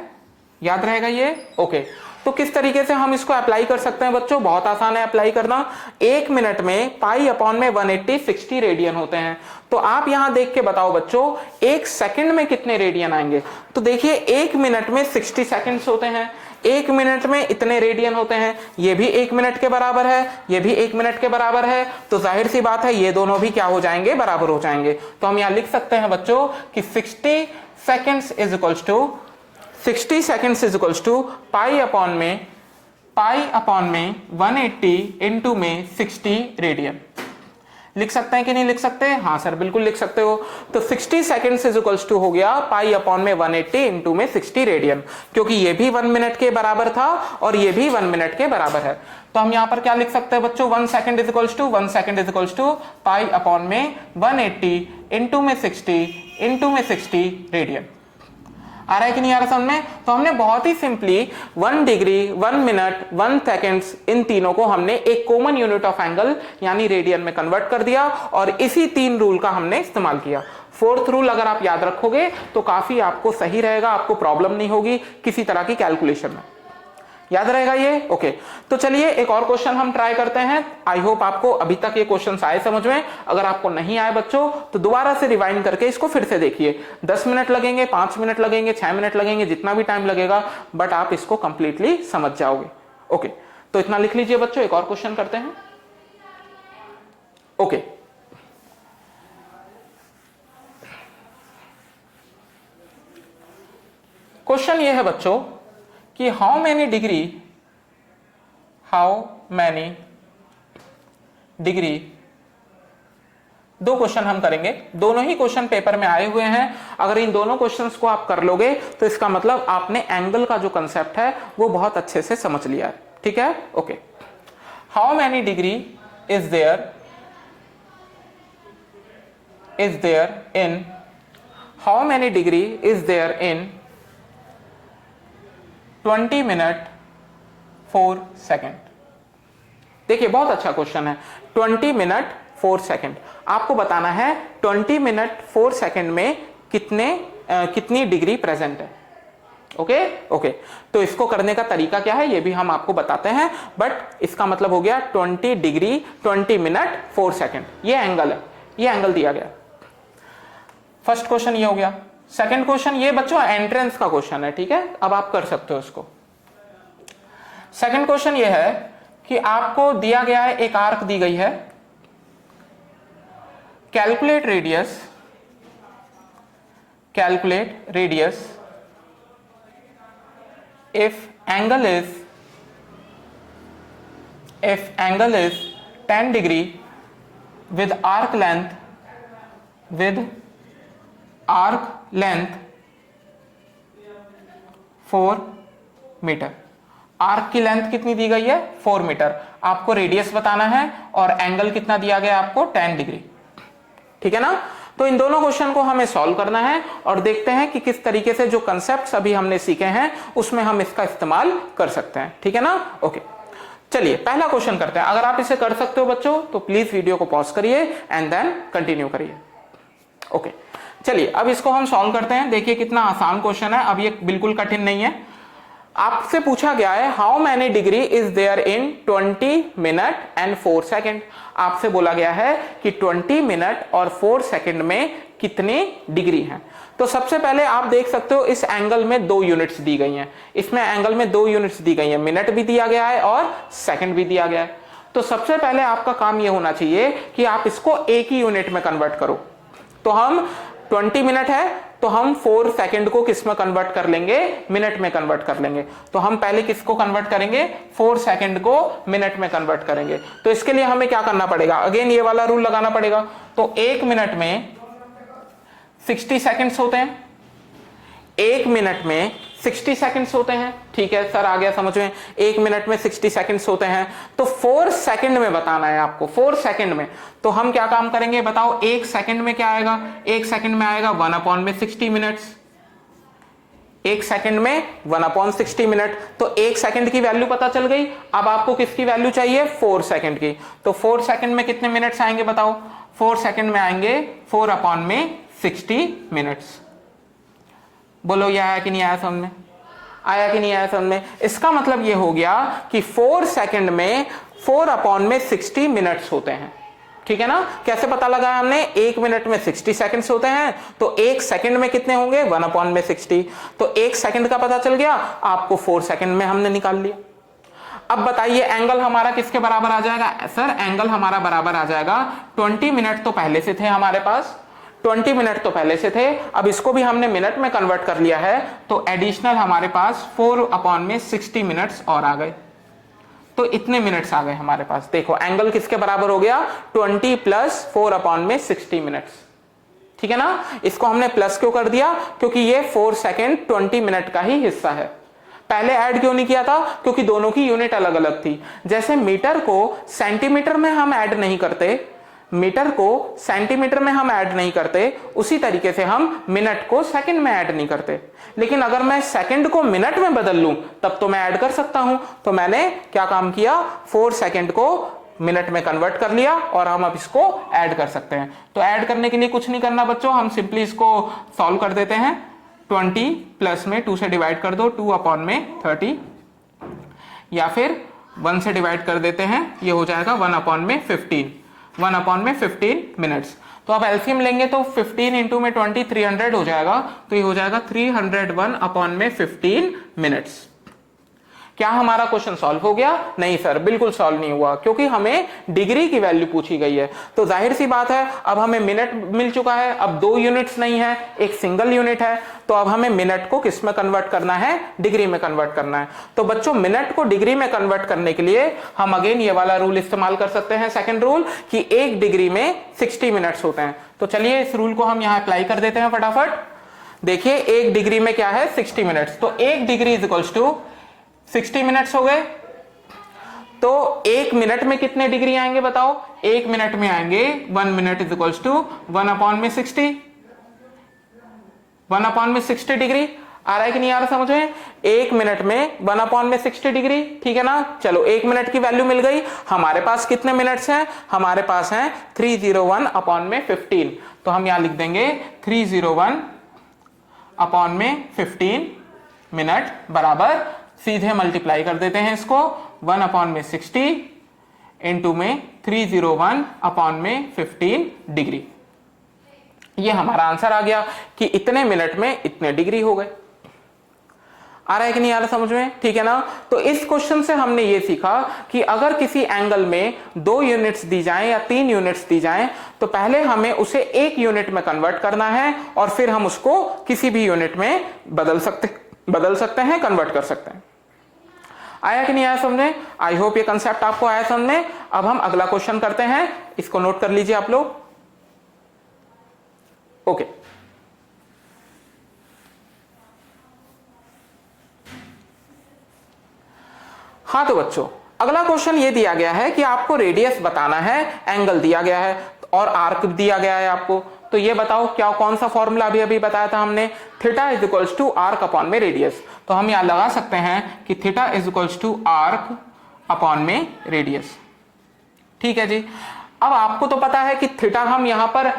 याद रहेगा ये। ओके, तो किस तरीके से हम इसको अप्लाई कर सकते हैं बच्चों, बहुत आसान है अप्लाई करना। 1 मिनट में पाई/180 60 रेडियन होते हैं। तो आप यहां देख के बताओ बच्चों, 1 सेकंड में कितने रेडियन आएंगे। तो देखिए 1 मिनट में 60 सेकंड्स होते हैं, 1 मिनट में इतने रेडियन होते हैं, ये भी 1 मिनट के बराबर है, ये भी 1 मिनट के बराबर है। तो जाहिर सी बात है ये दोनों भी क्या हो जाएंगे, बराबर हो जाएंगे। तो हम यहां लिख सकते हैं बच्चों कि 60 seconds is equals to 60 seconds is equals to पाई/180 इंटू में 60 रेडियन। लिख सकते हैं कि नहीं लिख सकते? हाँ सर बिल्कुल लिख सकते हो। तो 60 सेकेंड्स इज इक्वल्स टू हो गया पाई अपॉन में 180 इंटू में 60 रेडियन, क्योंकि ये भी 1 मिनट के बराबर था और ये भी 1 मिनट के बराबर है। तो हम यहाँ पर क्या लिख सकते हैं बच्चों? 1 second is equals to 1 second is equals to pi upon में 180 इंटू में 60 इंटू में 60 रेडियन। आ रहा है कि नहीं आ रहा समझ में? तो हमने बहुत ही सिंपली 1 डिग्री, 1 मिनट, 1 सेकेंड्स, इन तीनों को हमने एक कॉमन यूनिट ऑफ एंगल यानी रेडियन में कन्वर्ट कर दिया और इसी 3 रूल का हमने इस्तेमाल किया। 4th रूल अगर आप याद रखोगे तो काफी आपको सही रहेगा, आपको प्रॉब्लम नहीं होगी किसी तरह की कैलकुलेशन में। याद रहेगा ये? ओके। तो चलिए एक और क्वेश्चन हम ट्राई करते हैं। आई होप आपको अभी तक ये क्वेश्चन आए समझ में। अगर आपको नहीं आए बच्चों तो दोबारा से रिवाइंड करके इसको फिर से देखिए। 10 मिनट लगेंगे, 5 मिनट लगेंगे, 6 मिनट लगेंगे, जितना भी टाइम लगेगा, बट आप इसको कंप्लीटली समझ जाओगे। ओके, तो इतना लिख लीजिए बच्चों। एक और क्वेश्चन करते हैं। ओके, क्वेश्चन ये है बच्चों कि हाउ मैनी डिग्री, दो क्वेश्चन हम करेंगे, दोनों ही क्वेश्चन पेपर में आए हुए हैं। अगर इन दोनों क्वेश्चंस को आप कर लोगे तो इसका मतलब आपने एंगल का जो कंसेप्ट है वो बहुत अच्छे से समझ लिया है। ठीक है? Okay. How many degree is there in how many degree is there in 20 minute 4 second. देखिए बहुत अच्छा क्वेश्चन है। 20 मिनट 4 सेकेंड आपको बताना है 20 मिनट 4 सेकेंड में कितनी डिग्री प्रेजेंट है। ओके ओके, तो इसको करने का तरीका क्या है ये भी हम आपको बताते हैं, बट इसका मतलब हो गया 20 डिग्री 20 मिनट 4 सेकेंड। ये एंगल है, ये एंगल दिया गया। फर्स्ट क्वेश्चन ये हो गया। सेकंड क्वेश्चन ये बच्चों एंट्रेंस का क्वेश्चन है। ठीक है, अब आप कर सकते हो इसको। सेकंड क्वेश्चन ये है कि आपको दिया गया है, एक आर्क दी गई है, calculate radius if angle is 10 degree with arc length 4 metre. Arc की लेंथ कितनी दी गई है? 4 मीटर। आपको रेडियस बताना है और एंगल कितना दिया गया आपको? 10 डिग्री। ठीक है ना? तो इन दोनों क्वेश्चन को हमें सॉल्व करना है और देखते हैं कि किस तरीके से जो कंसेप्ट्स अभी हमने सीखे हैं उसमें हम इसका इस्तेमाल कर सकते हैं। ठीक है ना? ओके, चलिए पहला क्वेश्चन करते हैं। अगर आप इसे कर सकते हो बच्चों तो प्लीज वीडियो को पॉज करिए एंड देन कंटिन्यू करिए। ओके, चलिए अब इसको हम सॉल्व करते हैं। देखिए कितना आसान क्वेश्चन है, अब ये बिल्कुल कठिन नहीं है। आपसे पूछा गया है how many degree is there in 20 minute and 4 second. आपसे बोला गया है कि 20 मिनट और 4 सेकेंड में कितनी डिग्री हैं। तो सबसे पहले आप देख सकते हो इस एंगल में 2 यूनिट्स दी गई हैं। इसमें एंगल में 2 यूनिट्स दी गई हैं, मिनट भी दिया गया है और सेकंड भी दिया गया है। तो सबसे पहले आपका काम यह होना चाहिए कि आप इसको एक ही यूनिट में कन्वर्ट करो। तो हम 20 मिनट है तो हम 4 सेकंड को किस में कन्वर्ट कर लेंगे? मिनट में कन्वर्ट कर लेंगे। तो हम पहले किसको कन्वर्ट करेंगे? 4 सेकंड को मिनट में कन्वर्ट करेंगे। तो इसके लिए हमें क्या करना पड़ेगा? अगेन ये वाला रूल लगाना पड़ेगा। तो 1 मिनट में 60 सेकंड्स होते हैं, 1 मिनट में 60 सेकंड्स होते हैं। ठीक है सर, आ गया समझ में। 1 मिनट में 60 सेकंड्स होते हैं तो 4 सेकंड में बताना है आपको, 4 सेकंड में। तो हम क्या काम करेंगे बताओ? 1 सेकंड में क्या आएगा? 1 सेकंड में आएगा 1/60 मिनट्स। 1 सेकंड में 1/60 मिनट। तो 1 सेकंड की वैल्यू पता चल गई। अब आपको किसकी वैल्यू चाहिए? 4 सेकंड की। तो 4 सेकंड में कितने मिनट्स आएंगे बताओ? 4 सेकंड में आएंगे 4/60 मिनट्स। बोलो ये आया कि नहीं आया समझ में? आया कि नहीं आया समझ में? इसका मतलब ये हो गया कि 4 सेकंड में 4/60 मिनट्स होते हैं। ठीक है ना? कैसे पता लगा हमने? 1 मिनट में 60 सेकंड्स होते हैं तो 1 सेकंड में कितने होंगे? 1/60। तो 1 सेकंड का पता चल गया आपको, 4 सेकंड में हमने निकाल लिया। अब बताइए एंगल हमारा किसके बराबर आ जाएगा? सर एंगल हमारा बराबर आ जाएगा 20 मिनट तो पहले से थे हमारे पास, 20 मिनट तो पहले से थे। अब इसको भी हमने मिनट में कन्वर्ट कर लिया है तो एडिशनल हमारे पास 4/60 मिनट्स और आ गए। तो इतने मिनट्स आ गए हमारे पास। देखो एंगल किसके बराबर हो गया, 20 प्लस 4 अपॉन में 60 मिनट्स, ठीक है ना। इसको हमने प्लस क्यों कर दिया, क्योंकि ये 4 सेकेंड 20 मिनट का ही हिस्सा है। पहले ऐड क्यों नहीं किया था, क्योंकि दोनों की यूनिट अलग अलग थी। जैसे मीटर को सेंटीमीटर में हम ऐड नहीं करते, मीटर को सेंटीमीटर में हम ऐड नहीं करते, उसी तरीके से हम मिनट को सेकंड में ऐड नहीं करते। लेकिन अगर मैं सेकंड को मिनट में बदल लूं तब तो मैं ऐड कर सकता हूं। तो मैंने क्या काम किया, 4 सेकंड को मिनट में कन्वर्ट कर लिया और हम अब इसको ऐड कर सकते हैं। तो ऐड करने के लिए कुछ नहीं करना बच्चों, हम सिंपली इसको सॉल्व कर देते हैं। 20 प्लस में 2 से डिवाइड कर दो, 2 अपॉन में 30, या फिर 1 से डिवाइड कर देते हैं, ये हो जाएगा 1 अपॉन में 15, 1 अपॉन में 15 मिनट्स। तो अब एलसीएम लेंगे तो 15 इंटू में 20 300 हो जाएगा, तो ये हो जाएगा 301 अपॉन में 15 मिनट्स। क्या हमारा क्वेश्चन सॉल्व हो गया? नहीं सर, बिल्कुल सॉल्व नहीं हुआ, क्योंकि हमें डिग्री की वैल्यू पूछी गई है। तो जाहिर सी बात है, अब हमें मिनट मिल चुका है, अब 2 यूनिट्स नहीं है, एक सिंगल यूनिट है। तो अब हमें मिनट को किस में कन्वर्ट करना है, डिग्री में कन्वर्ट करना है। तो बच्चों मिनट को डिग्री में कन्वर्ट करने के लिए हम अगेन ये वाला रूल इस्तेमाल कर सकते हैं, सेकेंड रूल, कि 1 डिग्री में 60 मिनट्स होते हैं। तो चलिए इस रूल को हम यहां अप्लाई कर देते हैं फटाफट। देखिए 1 डिग्री में क्या है, 60 मिनट्स। तो 1 degree is equals to 60 minutes हो गए। तो 1 मिनट में कितने डिग्री आएंगे बताओ? 1 मिनट में आएंगे 1 minute is equals to 1 upon में 60, 1 अपॉन में 60 डिग्री। आ रहा है कि नहीं आ रहा समझ में? 1 मिनट में 1 अपॉन में 60 डिग्री, ठीक है ना। चलो 1 मिनट की वैल्यू मिल गई। हमारे पास कितने मिनट्स हैं? हमारे पास हैं 301 अपॉन में 15। तो हम यहां लिख देंगे 301 अपॉन में 15 मिनट बराबर, सीधे मल्टीप्लाई कर देते हैं इसको, 1 अपॉन में 60 इंटू में 301 अपॉन में 15 डिग्री। ये हमारा आंसर आ गया कि इतने मिनट में इतने डिग्री हो गए। आ रहा है कि नहीं आ रहा समझ में? ठीक है ना। तो इस क्वेश्चन से हमने ये सीखा कि अगर किसी एंगल में 2 यूनिट्स दी जाएं या 3 यूनिट्स दी जाएं, तो पहले हमें उसे 1 यूनिट में कन्वर्ट करना है और फिर हम उसको किसी भी यूनिट में बदल सकते हैं, कन्वर्ट कर सकते हैं। आया कि नहीं आया समझे? आई होप ये कंसेप्ट आपको आया समझ में। अब हम अगला क्वेश्चन करते हैं, इसको नोट कर लीजिए आप लोग। ओके, हाँ तो बच्चों अगला क्वेश्चन ये दिया गया है कि आपको रेडियस बताना है, एंगल दिया गया है और आर्क दिया गया है आपको। तो ये बताओ क्या, कौन सा फॉर्मूला अभी बताया था हमने, theta is equals to arc upon में रेडियस। तो हम यहां लगा सकते हैं कि theta is equals to arc upon में रेडियस। ठीक है जी। अब आपको तो पता है कि थीटा हम यहां पर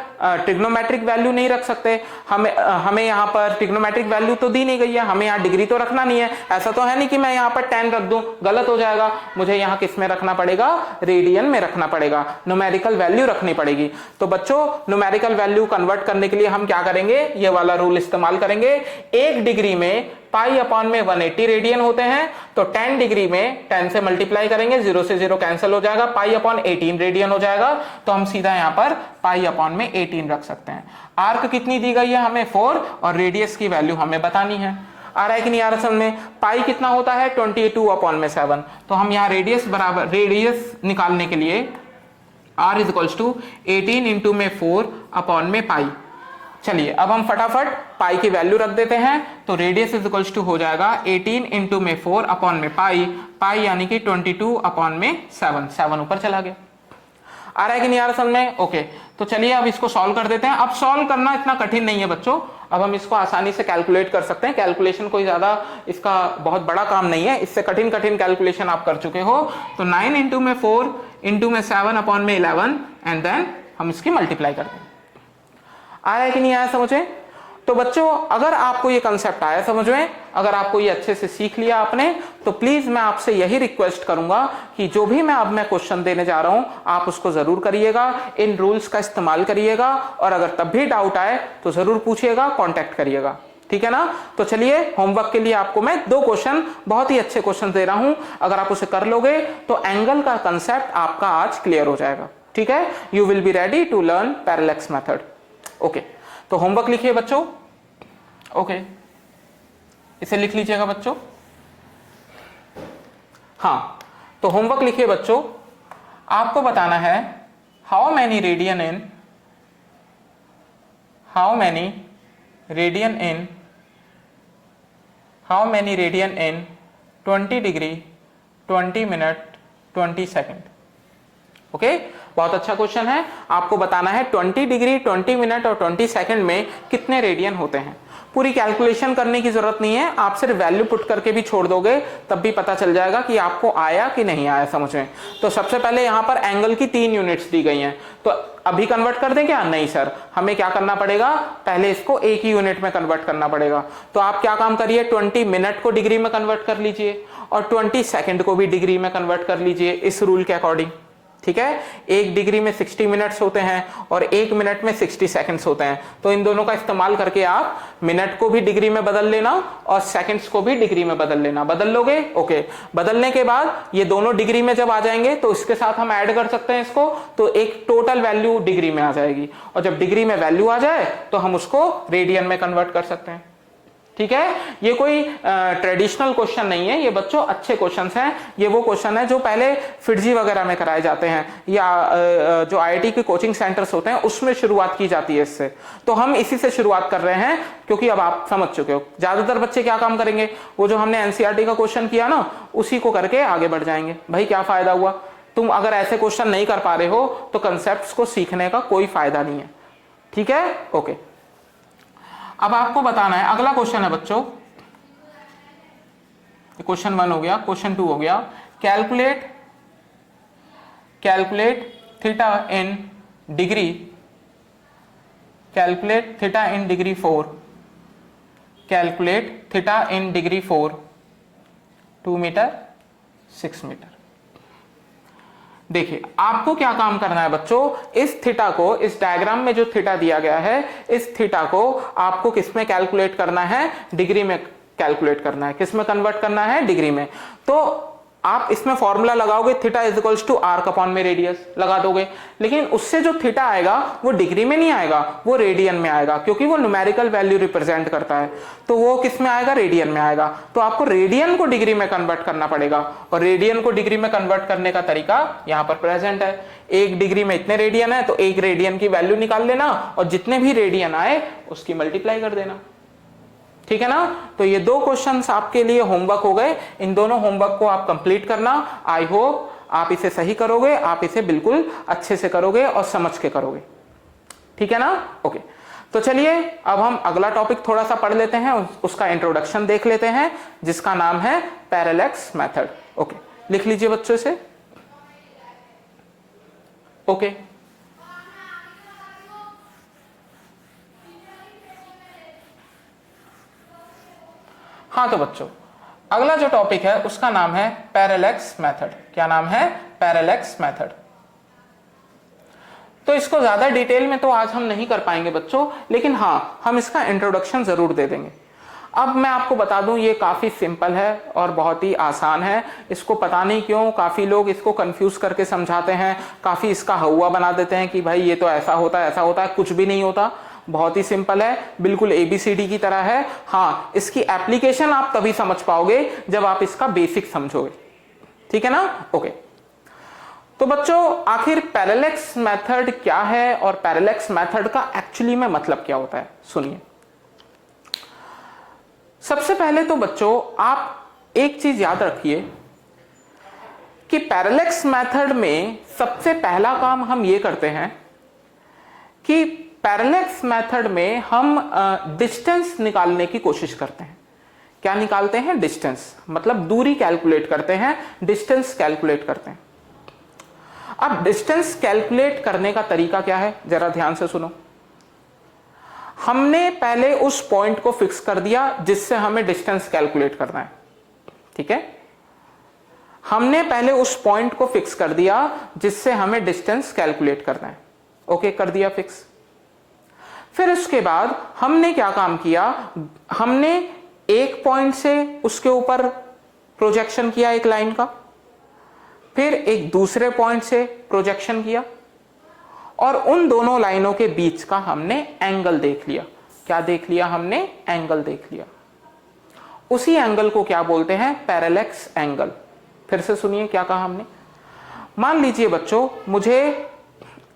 ट्रिग्नोमेट्रिक वैल्यू नहीं रख सकते, हमें यहां पर ट्रिग्नोमेट्रिक वैल्यू तो दी नहीं गई है, हमें यहां डिग्री तो रखना नहीं है। ऐसा तो है नहीं कि मैं यहां पर 10 रख दूं, गलत हो जाएगा। मुझे यहां किस में रखना पड़ेगा, रेडियन में रखना पड़ेगा, न्यूमेरिकल वैल्यू रखनी पड़ेगी। तो बच्चों न्यूमेरिकल वैल्यू कन्वर्ट करने के लिए हम क्या करेंगे, ये वाला रूल इस्तेमाल करेंगे। 1 डिग्री में पाई अपॉन में 180 रेडियन होते हैं, तो 10 डिग्री में 10 से मल्टीप्लाई करेंगे, 0 से 0 कैंसिल हो जाएगा, पाई अपॉन 18 रेडियन हो जाएगा। तो हम सीधा यहां पर पाई अपॉन में 18 रख सकते हैं। आर्क कितनी दी गई है हमें, 4, और रेडियस की वैल्यू हमें बतानी है। आ रहा है कि नहीं आ रहा समझ में? पाई कितना होता है, 22 अपॉन में 7। तो हम यहाँ रेडियस बराबर, रेडियस निकालने के लिए r is equals to 18 into में 4 अपॉन में पाई। चलिए अब हम फटाफट पाई की वैल्यू रख देते हैं। तो रेडियस इज इक्वल्स टू हो जाएगा 18 इंटू में 4 अपॉन में पाई, पाई यानी कि 22 अपॉन में 7 ऊपर चला गया। आ रहा है कि नहीं आ रहा समझ में? ओके, तो चलिए अब इसको सॉल्व कर देते हैं। अब सॉल्व करना इतना कठिन नहीं है बच्चों, अब हम इसको आसानी से कैलकुलेट कर सकते हैं। कैलकुलेशन कोई ज्यादा इसका बहुत बड़ा काम नहीं है, इससे कठिन कैलकुलेशन आप कर चुके हो। तो 9 इंटू में 4 इंटू में 7 अपॉन में 11 एंड देन हम इसकी मल्टीप्लाई करते हैं। आया कि नहीं आया समझ में? तो बच्चों अगर आपको ये कंसेप्ट आया समझ में, अगर आपको ये अच्छे से सीख लिया आपने, तो प्लीज मैं आपसे यही रिक्वेस्ट करूंगा कि जो भी मैं अब क्वेश्चन देने जा रहा हूं आप उसको जरूर करिएगा, इन रूल्स का इस्तेमाल करिएगा, और अगर तब भी डाउट आए तो जरूर पूछिएगा, कांटेक्ट करिएगा। ठीक है ना। तो चलिए होमवर्क के लिए आपको मैं 2 क्वेश्चन, बहुत ही अच्छे क्वेश्चन दे रहा हूं। अगर आप उसे कर लोगे तो एंगल का कंसेप्ट आपका आज क्लियर हो जाएगा। ठीक है, you will be ready to learn parallax method. Okay, तो होमवर्क लिखिए बच्चों। ओके, इसे लिख लीजिएगा बच्चों। हाँ, तो होमवर्क लिखिए बच्चों, आपको बताना है how many radian in 20 degree 20 minute 20 second. Okay, बहुत अच्छा क्वेश्चन है। आपको बताना है 20 डिग्री 20 मिनट और 20 सेकंड में कितने रेडियन होते हैं। पूरी कैलकुलेशन करने की जरूरत नहीं है, आप सिर्फ वैल्यू पुट करके भी छोड़ दोगे तब भी पता चल जाएगा कि आपको आया कि नहीं आया समझ में। तो सबसे पहले यहाँ पर एंगल की 3 यूनिट्स दी गई हैं, तो अभी कन्वर्ट कर दें क्या? नहीं सर, हमें क्या करना पड़ेगा, पहले इसको एक ही यूनिट में कन्वर्ट करना पड़ेगा। तो आप क्या काम करिए, 20 मिनट को डिग्री में कन्वर्ट कर लीजिए और 20 सेकंड को भी डिग्री में कन्वर्ट कर लीजिए इस रूल के अकॉर्डिंग। ठीक है, एक डिग्री में 60 मिनट्स होते हैं और एक मिनट में 60 सेकंड्स होते हैं, तो इन दोनों का इस्तेमाल करके आप मिनट को भी डिग्री में बदल लेना और सेकंड्स को भी डिग्री में बदल लेना। बदल लोगे? ओके, बदलने के बाद ये दोनों डिग्री में जब आ जाएंगे तो इसके साथ हम ऐड कर सकते हैं इसको, तो एक टोटल वैल्यू डिग्री में आ जाएगी और जब डिग्री में वैल्यू आ जाए तो हम उसको रेडियन में कन्वर्ट कर सकते हैं। ठीक है, ये कोई ट्रेडिशनल क्वेश्चन नहीं है, ये बच्चों अच्छे क्वेश्चंस हैं। ये वो क्वेश्चन है जो पहले फिटजी वगैरह में कराए जाते हैं या जो आईआईटी के कोचिंग सेंटर्स होते हैं उसमें शुरुआत की जाती है इससे। तो हम इसी से शुरुआत कर रहे हैं क्योंकि अब आप समझ चुके हो। ज्यादातर बच्चे क्या काम करेंगे, वो जो हमने एनसीईआरटी का क्वेश्चन किया ना उसी को करके आगे बढ़ जाएंगे। भाई क्या फायदा हुआ, तुम अगर ऐसे क्वेश्चन नहीं कर पा रहे हो तो कंसेप्ट को सीखने का कोई फायदा नहीं है। ठीक है, ओके। अब आपको बताना है, अगला क्वेश्चन है बच्चों, क्वेश्चन 1 हो गया, क्वेश्चन 2 हो गया। Calculate theta in degree, calculate theta in degree 4, calculate theta in degree 4, 2 metre 6 metre. देखिए आपको क्या काम करना है बच्चों, इस थीटा को, इस डायग्राम में जो थीटा दिया गया है इस थीटा को आपको किस में कैलकुलेट करना है, डिग्री में कैलकुलेट करना है। किस में कन्वर्ट करना है, डिग्री में। तो आप इसमें फॉर्मूला लगाओगे, theta is equals to arc upon में रेडियस लगा दोगे, लेकिन उससे जो थीटा आएगा वो डिग्री में नहीं आएगा, वो रेडियन में आएगा, क्योंकि वो न्यूमेरिकल वैल्यू रिप्रेजेंट करता है। तो वो किस में आएगा, रेडियन में आएगा। तो आपको रेडियन को डिग्री में कन्वर्ट करना पड़ेगा और रेडियन को डिग्री में कन्वर्ट करने का तरीका यहां पर प्रेजेंट है। एक डिग्री में इतने रेडियन है तो एक रेडियन की वैल्यू निकाल लेना और जितने भी रेडियन आए उसकी मल्टीप्लाई कर देना। ठीक है ना। तो ये 2 क्वेश्चंस आपके लिए होमवर्क हो गए, इन दोनों होमवर्क को आप कंप्लीट करना। आई होप आप इसे सही करोगे, आप इसे बिल्कुल अच्छे से करोगे और समझ के करोगे। ठीक है ना, ओके। तो चलिए अब हम अगला टॉपिक थोड़ा सा पढ़ लेते हैं, उसका इंट्रोडक्शन देख लेते हैं जिसका नाम है पैरेलैक्स मेथड। ओके, लिख लीजिए बच्चों से। ओके, हाँ तो बच्चों अगला जो टॉपिक है उसका नाम है पैरेलैक्स मेथड। क्या नाम है, पैरेलैक्स मेथड। तो इसको ज्यादा डिटेल में तो आज हम नहीं कर पाएंगे बच्चों, लेकिन हाँ हम इसका इंट्रोडक्शन जरूर दे देंगे। अब मैं आपको बता दूं ये काफी सिंपल है और बहुत ही आसान है। इसको पता नहीं क्यों काफी लोग इसको कंफ्यूज करके समझाते हैं, काफी इसका हवा बना देते हैं कि भाई ये तो ऐसा होता है ऐसा होता है। कुछ भी नहीं होता, बहुत ही सिंपल है, बिल्कुल ABCD की तरह है। हाँ, इसकी एप्लीकेशन आप तभी समझ पाओगे जब आप इसका बेसिक समझोगे। ठीक है ना, ओके। तो बच्चों आखिर पैरेलैक्स मेथड क्या है और पैरेलैक्स मेथड का एक्चुअली में मतलब क्या होता है, सुनिए। सबसे पहले तो बच्चों आप एक चीज याद रखिए कि पैरेलैक्स मेथड में सबसे पहला काम हम ये करते हैं कि पैरेलैक्स मेथड में हम डिस्टेंस निकालने की कोशिश करते हैं। क्या निकालते हैं, डिस्टेंस, मतलब दूरी कैलकुलेट करते हैं, डिस्टेंस कैलकुलेट करते हैं। अब डिस्टेंस कैलकुलेट करने का तरीका क्या है, जरा ध्यान से सुनो। हमने पहले उस पॉइंट को फिक्स कर दिया जिससे हमें डिस्टेंस कैलकुलेट करना है। ठीक है, हमने पहले उस पॉइंट को फिक्स कर दिया जिससे हमें डिस्टेंस कैलकुलेट करना है। ओके, कर दिया फिक्स। फिर उसके बाद हमने क्या काम किया, हमने एक पॉइंट से उसके ऊपर प्रोजेक्शन किया एक लाइन का, फिर एक दूसरे पॉइंट से प्रोजेक्शन किया और उन दोनों लाइनों के बीच का हमने एंगल देख लिया। क्या देख लिया हमने, एंगल देख लिया। उसी एंगल को क्या बोलते हैं, पैरेलैक्स एंगल। फिर से सुनिए क्या कहा हमने। मान लीजिए बच्चों मुझे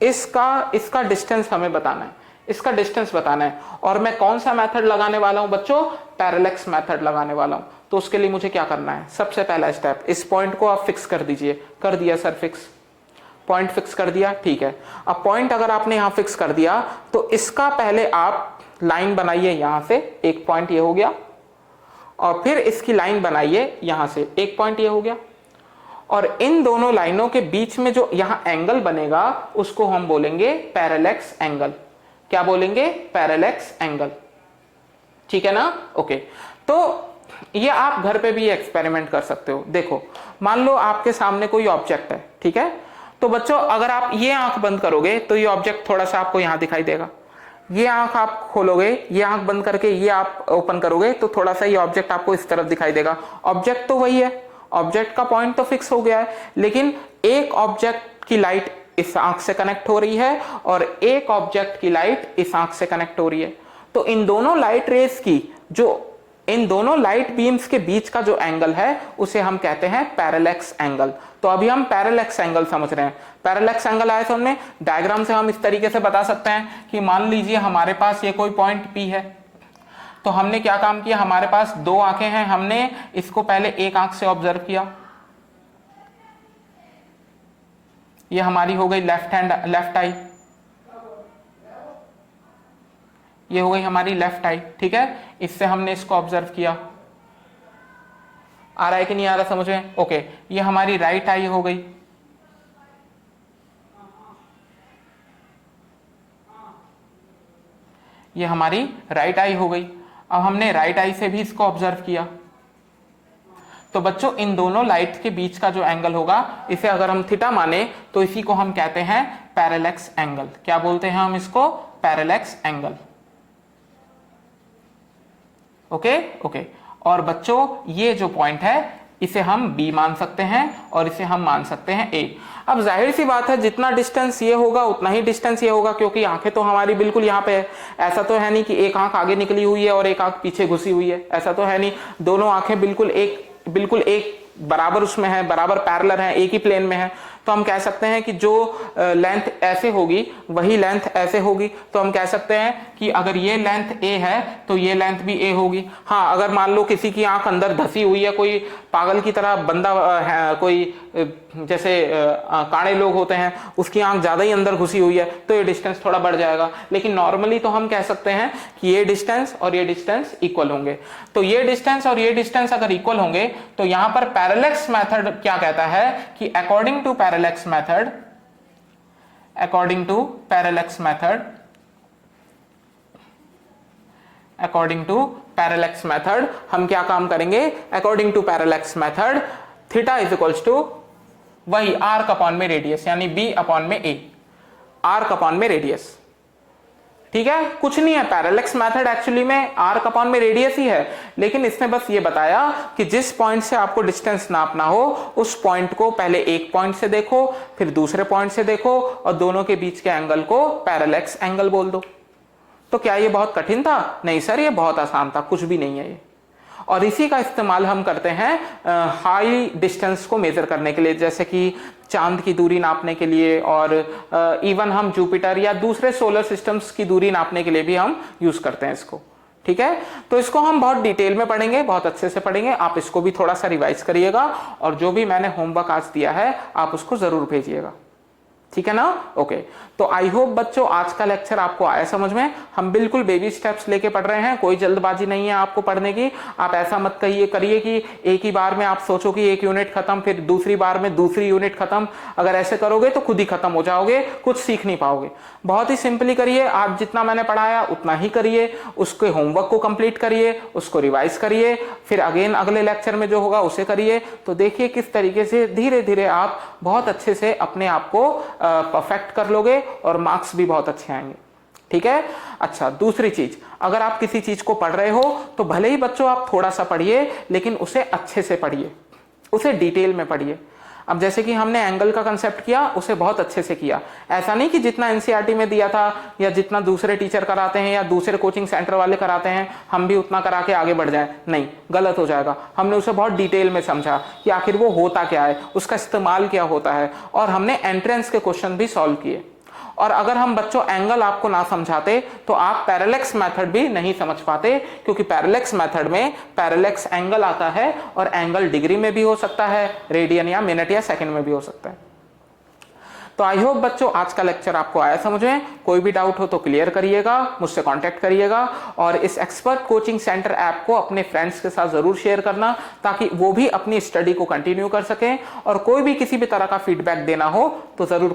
इसका डिस्टेंस हमें बताना है, इसका डिस्टेंस बताना है, और मैं कौन सा मेथड लगाने वाला हूं बच्चों, पैरेलैक्स मेथड लगाने वाला हूं। तो उसके लिए मुझे क्या करना है, सबसे पहला स्टेप इस पॉइंट को आप फिक्स कर दीजिए। कर दिया सर फिक्स, पॉइंट फिक्स कर दिया, ठीक है। अब पॉइंट अगर आपने यहां फिक्स कर दिया तो इसका पहले आप लाइन बनाइए, यहां से एक पॉइंट ये हो गया, और फिर इसकी लाइन बनाइए यहां से एक पॉइंट ये हो गया, और इन दोनों लाइनों के बीच में जो यहां एंगल बनेगा उसको हम बोलेंगे पैरेलैक्स एंगल। क्या बोलेंगे, पैरेलैक्स एंगल, ठीक है ना। ओके, तो ये आप घर पे भी एक्सपेरिमेंट कर सकते हो। देखो मान लो आपके सामने कोई ऑब्जेक्ट है, ठीक है, तो बच्चों अगर आप ये आंख बंद करोगे तो ये ऑब्जेक्ट थोड़ा सा आपको यहां दिखाई देगा, ये आंख आप खोलोगे, ये आंख बंद करके ये आप ओपन करोगे तो थोड़ा सा ये ऑब्जेक्ट आपको इस तरफ दिखाई देगा। ऑब्जेक्ट तो वही है, ऑब्जेक्ट का पॉइंट तो फिक्स हो गया है, लेकिन एक ऑब्जेक्ट की लाइट इस आंख से कनेक्ट हो रही है और एक ऑब्जेक्ट की लाइट इस आंख से कनेक्ट हो रही है। तो इन दोनों लाइट रेस की इन दोनों लाइट बीम्स के बीच का जो एंगल है उसे हम कहते हैं पैरेलैक्स एंगल। तो अभी हम पैरेलैक्स एंगल समझ रहे हैं। पैरेलैक्स एंगल आया सामने, डायग्राम से हम इस तरीके से बता सकते हैं कि मान लीजिए हमारे पास ये कोई पॉइंट P है, तो हमने क्या काम किया, हमारे पास दो आंखें हैं, हमने इसको पहले एक आंख से ऑब्जर्व किया, ये हमारी हो गई लेफ्ट आई, ये हो गई हमारी लेफ्ट आई, ठीक है। इससे हमने इसको ऑब्जर्व किया, आ रहा है कि नहीं आ रहा समझ में। ओके, ये हमारी राइट आई हो गई, ये हमारी राइट आई हो गई। अब हमने राइट आई से भी इसको ऑब्जर्व किया, तो बच्चों इन दोनों लाइट्स के बीच का जो एंगल होगा इसे अगर हम थीटा माने तो इसी को हम कहते हैं पैरेलैक्स एंगल। क्या बोलते हैं हम इसको, पैरेलैक्स एंगल। ओके, और बच्चों ये जो पॉइंट है इसे हम B मान सकते हैं और इसे हम मान सकते हैं A। अब जाहिर सी बात है जितना डिस्टेंस ये होगा उतना ही डिस्टेंस ये होगा, क्योंकि आंखें तो हमारी बिल्कुल यहाँ पे है। ऐसा तो है नहीं कि एक आंख आगे निकली हुई है और एक आंख पीछे घुसी हुई है, ऐसा तो है नहीं। दोनों आंखें बिल्कुल एक बराबर उसमें है, बराबर पैरेलल है, एक ही प्लेन में है। तो हम कह सकते हैं कि जो लेंथ ऐसे होगी वही लेंथ ऐसे होगी। तो हम कह सकते हैं कि अगर ये लेंथ A है तो ये लेंथ भी A होगी। हाँ, अगर मान लो किसी की आंख अंदर धसी हुई है, कोई पागल की तरह बंदा है, कोई जैसे काणे लोग होते हैं, उसकी आंख ज्यादा ही अंदर घुसी हुई है, तो ये डिस्टेंस थोड़ा बढ़ जाएगा। लेकिन नॉर्मली तो हम कह सकते हैं कि ये डिस्टेंस और ये डिस्टेंस इक्वल होंगे। तो ये डिस्टेंस और ये डिस्टेंस अगर इक्वल होंगे तो यहां पर पैरेलैक्स मेथड क्या कहता है कि अकॉर्डिंग टू पैरेलैक्स मेथड हम क्या काम करेंगे, according to parallax method theta is equals to वही आर्क अपॉन में रेडियस, यानी B अपॉन में A, आर्क अपॉन में रेडियस। ठीक है, कुछ नहीं है, पैरेलैक्स मेथड एक्चुअली में आर्क अपॉन में रेडियस ही है, लेकिन इसने बस ये बताया कि जिस पॉइंट से आपको डिस्टेंस नापना हो उस पॉइंट को पहले एक पॉइंट से देखो, फिर दूसरे पॉइंट से देखो और दोनों के बीच के एंगल को पैरेलैक्स एंगल बोल दो। तो क्या ये बहुत कठिन था? नहीं सर, ये बहुत आसान था, कुछ भी नहीं है ये। और इसी का इस्तेमाल हम करते हैं हाई डिस्टेंस को मेजर करने के लिए, जैसे कि चांद की दूरी नापने के लिए, और इवन हम जुपिटर या दूसरे सोलर सिस्टम्स की दूरी नापने के लिए भी हम यूज करते हैं इसको। ठीक है, तो इसको हम बहुत डिटेल में पढ़ेंगे, बहुत अच्छे से पढ़ेंगे। आप इसको भी थोड़ा सा रिवाइज करिएगा और जो भी मैंने होमवर्क आज दिया है आप उसको जरूर भेजिएगा। ठीक है ना? ओके, तो आई होप बच्चों आज का लेक्चर आपको आया समझ में। हम बिल्कुल बेबी स्टेप्स लेके पढ़ रहे हैं, कोई जल्दबाजी नहीं है आपको पढ़ने की। आप ऐसा मत करिए कि एक ही बार में आप सोचो कि एक यूनिट खत्म, फिर दूसरी बार में दूसरी यूनिट खत्म। अगर ऐसे करोगे तो खुद ही खत्म हो जाओगे, कुछ सीख नहीं पाओगे। बहुत ही सिंपली करिए, आप जितना मैंने पढ़ाया उतना ही करिए, उसके होमवर्क को कंप्लीट करिए, उसको रिवाइज करिए, फिर अगेन अगले लेक्चर में जो होगा उसे करिए। तो देखिए किस तरीके से धीरे धीरे आप बहुत अच्छे से अपने आप को परफेक्ट कर लोगे और मार्क्स भी बहुत अच्छे आएंगे। ठीक है? अच्छा, दूसरी चीज, अगर आप किसी चीज को पढ़ रहे हो तो भले ही बच्चों आप थोड़ा सा पढ़िए, लेकिन उसे अच्छे से पढ़िए, उसे डिटेल में पढ़िए। अब जैसे कि हमने एंगल का कंसेप्ट किया, उसे बहुत अच्छे से किया। ऐसा नहीं कि जितना एनसीईआरटी में दिया था या जितना दूसरे टीचर कराते हैं या दूसरे कोचिंग सेंटर वाले कराते हैं हम भी उतना करा के आगे बढ़ जाएं, नहीं, गलत हो जाएगा। हमने उसे बहुत डिटेल में समझा कि आखिर वो होता क्या है, उसका इस्तेमाल क्या होता है, और हमने एंट्रेंस के क्वेश्चन भी सॉल्व किए। और अगर हम बच्चों एंगल आपको ना समझाते तो आप पैरेलैक्स मेथड भी नहीं समझ पाते, क्योंकि पैरेलैक्स मेथड में पैरेलैक्स एंगल आता है और एंगल डिग्री में भी हो सकता है, रेडियन या मिनट या सेकंड में भी हो सकता है। तो आई होप बच्चों आज का लेक्चर आपको आया समझ में। कोई भी डाउट हो तो क्लियर करिएगा, मुझसे कांटेक्ट करिएगा, और इस एक्सपर्ट कोचिंग सेंटर ऐप को अपने फ्रेंड्स के साथ जरूर शेयर करना ताकि वो भी अपनी स्टडी को कंटिन्यू कर सकें। और कोई भी किसी भी तरह का फीडबैक देना हो तो जरूर